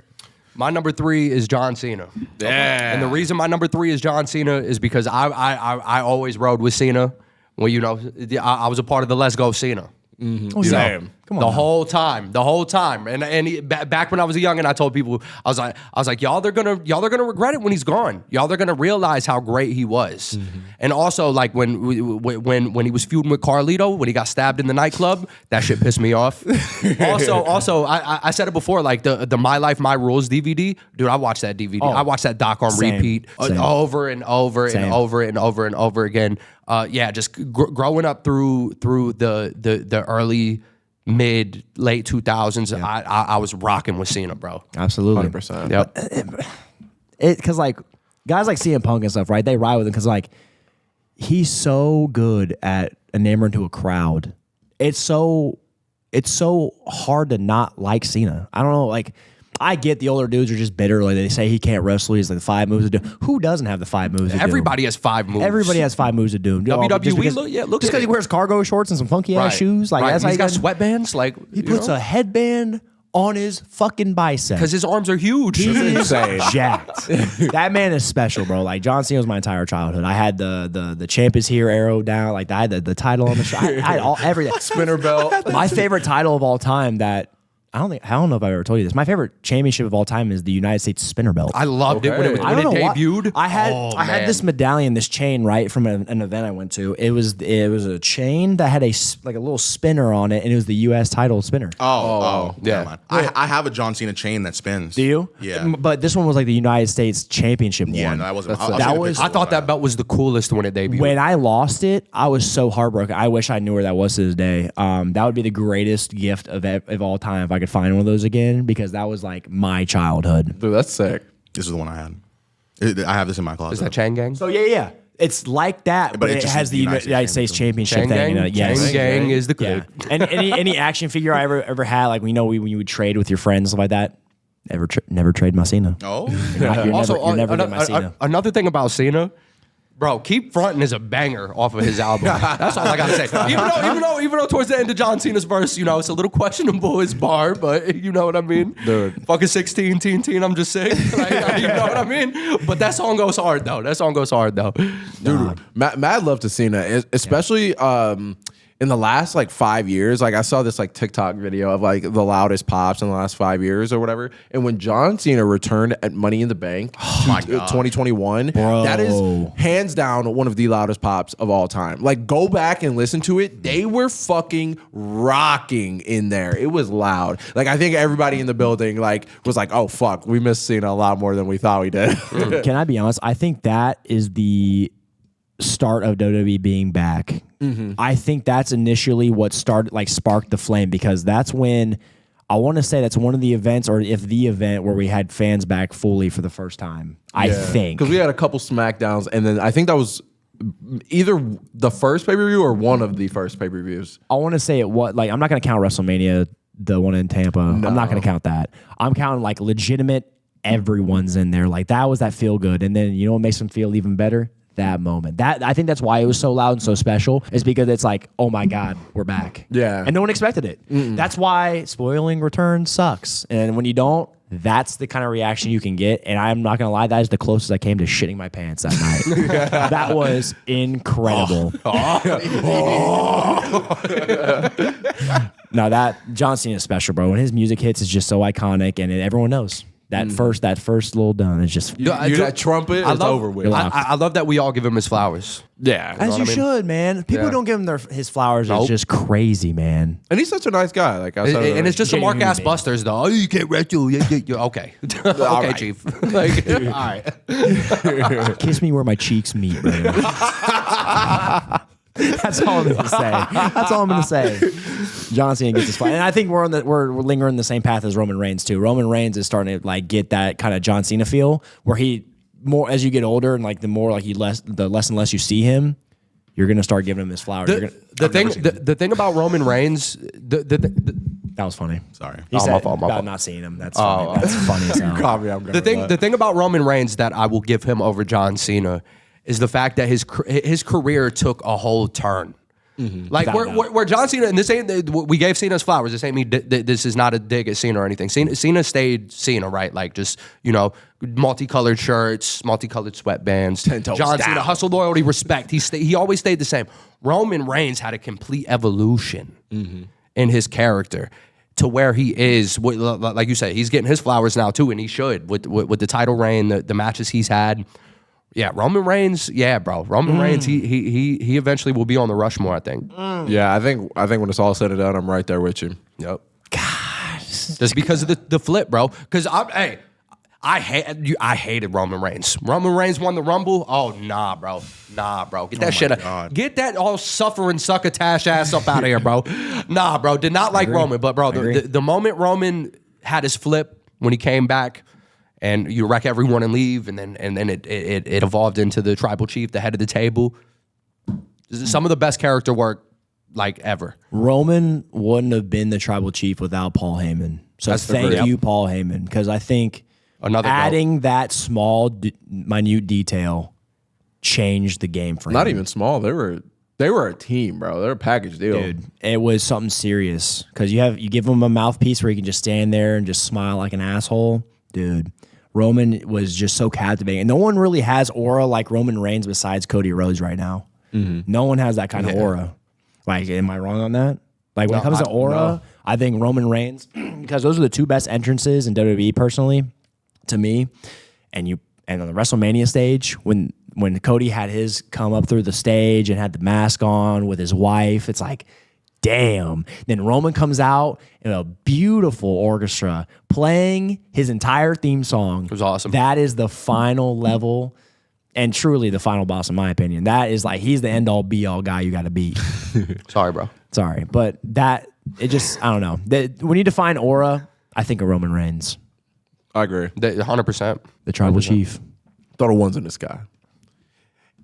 My number 3 is John Cena. Yeah. And the reason my number 3 is John Cena is because I always rode with Cena. Well, you know, I was a part of the Let's Go Cena. Oh, Same. Come on The now. whole time, back when I was a youngin', I told people, I was like, y'all they're gonna regret it when he's gone. Y'all they're gonna realize how great he was. And also, like when he was feuding with Carlito, when he got stabbed in the nightclub, that shit pissed me off. also, I said it before, like the My Life My Rules DVD, dude. I watched that DVD. I watched that doc on Same. repeat over and over and over and over and over again. Just growing up through the early, mid, late 2000s, I was rocking with Cena, bro. Absolutely. 100%. Yep. Because like guys like CM Punk and stuff, right? They ride with him because like he's so good at enamoring to a crowd. It's so hard to not like Cena. I don't know, like I get the older dudes are just bitter. Like they say he can't wrestle. He's like the 5 moves of doom. Who doesn't have the 5 moves of doom? Everybody has 5 moves. Everybody has 5 moves of doom. WWE, look just because at he it. wears cargo shorts and some funky ass shoes. Like that's how he's got he sweatbands. Like He puts a headband on his fucking bicep. because his arms are huge. He is insane. jacked. That man is special, bro. Like John Cena was my entire childhood. I had the champ is here arrow down. Like I had the title on the show. I had everything. Spinner belt. My favorite title of all time that I don't know if I've ever told you this. My favorite championship of all time is the United States Spinner Belt. I loved it when it I don't know why. debuted. I had this medallion, this chain, right, from an event I went to. It was a chain that had a little spinner on it, and it was the U.S. title spinner. Yeah. Yeah. I have a John Cena chain that spins. Do you? Yeah. But this one was like the United States Championship Yeah, one. no, that wasn't. I thought that belt was the coolest when it debuted. When I lost it, I was so heartbroken. I wish I knew where that was to this day. That would be the greatest gift of all time if I could find one of those again, because that was like my childhood. Dude, that's sick. This is the one I had. I have this in my closet. Is that Chang Gang? So yeah. It's like that, but it it just has is the the United States Championship Chang thing. Gang? Yes. Chang Gang is the Yeah. clique. And any action figure I ever had, like when you would trade with your friends, stuff like that, never trade my Cena. Oh, You're never getting my Cena. Another thing about Cena, bro, Keep Frontin' is a banger off of his album. That's all I gotta say. Even though towards the end of John Cena's verse, you know, it's a little questionable his bar, but you know what I mean? Dude. Fucking 16, teen, I'm just saying. Like, you know what I mean? But that song goes hard though. Dude, mad love to Cena, especially in the last like 5 years. Like I saw this like TikTok video of like the loudest pops in the last 5 years or whatever. And when John Cena returned at Money in the Bank, 2021, that is hands down one of the loudest pops of all time. Like go back and listen to it. They were fucking rocking in there. It was loud. Like I think everybody in the building like was like, oh fuck, we missed Cena a lot more than we thought we did. Can I be honest? I think that is the start of WWE being back. I think that's initially what sparked the flame, because that's when I want to say that's one of the events, or if the event where we had fans back fully for the first time. I think because we had a couple SmackDowns, and then I think that was either the first pay-per-view or one of the first pay-per-views. I want to say it. What like I'm not going to count WrestleMania, the one in Tampa. I'm not going to count that. I'm counting like legitimate. Everyone's in there. Like that was that feel good, and then you know what makes them feel even better? That moment. That I think that's why it was so loud and so special, is because it's like, oh my God, we're back. Yeah. And no one expected it. That's why spoiling return sucks. And when you don't, that's the kind of reaction you can get. And I'm not gonna lie, that is the closest I came to shitting my pants that night. That was incredible. No, that John Cena is special, bro. When his music hits, it's just so iconic, and everyone knows. That first little done is just That trumpet, it's over with. I love that we all give him his flowers. Yeah. as you should, man. People who don't give him his flowers. It's just crazy, man. And he's such a nice guy. Like, And it's just a Genuine mark-ass human being. busters, though. Oh, you can't wrestle. Yeah. Okay. Okay, right. Chief. Like, all right. Kiss me where my cheeks meet, brother. That's all I'm gonna say. That's all I'm gonna say. John Cena gets his fight, and I think we're lingering the same path as Roman Reigns too. Roman Reigns is starting to like get that kind of John Cena feel, where he more as you get older and like the more like the less and less you see him, you're gonna start giving him his flowers. The thing about Roman Reigns, That was funny. Sorry. He said my fault. about not seeing him. That's funny. That's funny as hell. the thing about Roman Reigns that I will give him over John Cena is the fact that his career took a whole turn. Like where John Cena, and this ain't, we gave Cena his flowers. This ain't me. This is not a dig at Cena or anything. Cena stayed Cena, right? Like just multicolored shirts, multicolored sweatbands. 10 toes John down. Cena, hustle, loyalty, respect. He always stayed the same. Roman Reigns had a complete evolution in his character to where he is. Like you said, he's getting his flowers now too, and he should with the title reign, the matches he's had. Yeah, Roman Reigns. Yeah, bro. Roman Reigns. He eventually will be on the Rushmore, I think. Yeah, I think when it's all said and done, I'm right there with you. Yep. Gosh. Just because of the flip, bro. Because I hated Roman Reigns. Roman Reigns won the Rumble. Oh nah, bro. Get that shit. Get that all suffering succotash ass up out of here, bro. Nah, bro. Did not like Roman, but bro, the moment Roman had his flip when he came back. And you wreck everyone and leave, and then it evolved into the tribal chief, the head of the table. Some of the best character work like ever. Roman wouldn't have been the tribal chief without Paul Heyman. So thank you, Paul Heyman, because I think adding that small, minute detail changed the game for him. Not even small. They were a team, bro. They're a package deal. Dude, it was something serious because you give him a mouthpiece where he can just stand there and just smile like an asshole. Dude, Roman was just so captivating. And no one really has aura like Roman Reigns besides Cody Rhodes right now. No one has that kind of aura. Like, am I wrong on that? Like, when it comes to aura, I think Roman Reigns, because those are the two best entrances in WWE personally, to me. And on the WrestleMania stage, when Cody had his come up through the stage and had the mask on with his wife, it's like, damn. Then Roman comes out in a beautiful orchestra playing his entire theme song. It was awesome. That is the final level and truly the final boss, in my opinion. That is like, he's the end all be all guy you got to beat. Sorry, bro. Sorry. But I don't know. When you define aura, I think of Roman Reigns, I agree. 100%. the tribal chief. Throw the ones in the sky.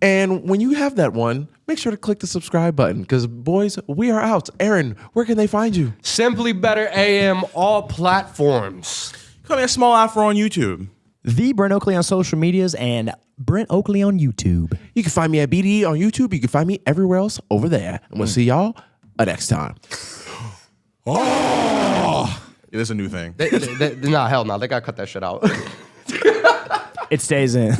And when you have that one, make sure to click the subscribe button because, boys, we are out. Aaron, where can they find you? Simply Better AM, all platforms. Call me a small afro on YouTube. The Brent Oakley on social medias and Brent Oakley on YouTube. You can find me at BDE on YouTube. You can find me everywhere else over there. And we'll see y'all next time. Yeah, this is a new thing. Nah, hell no. They got to cut that shit out. It stays in.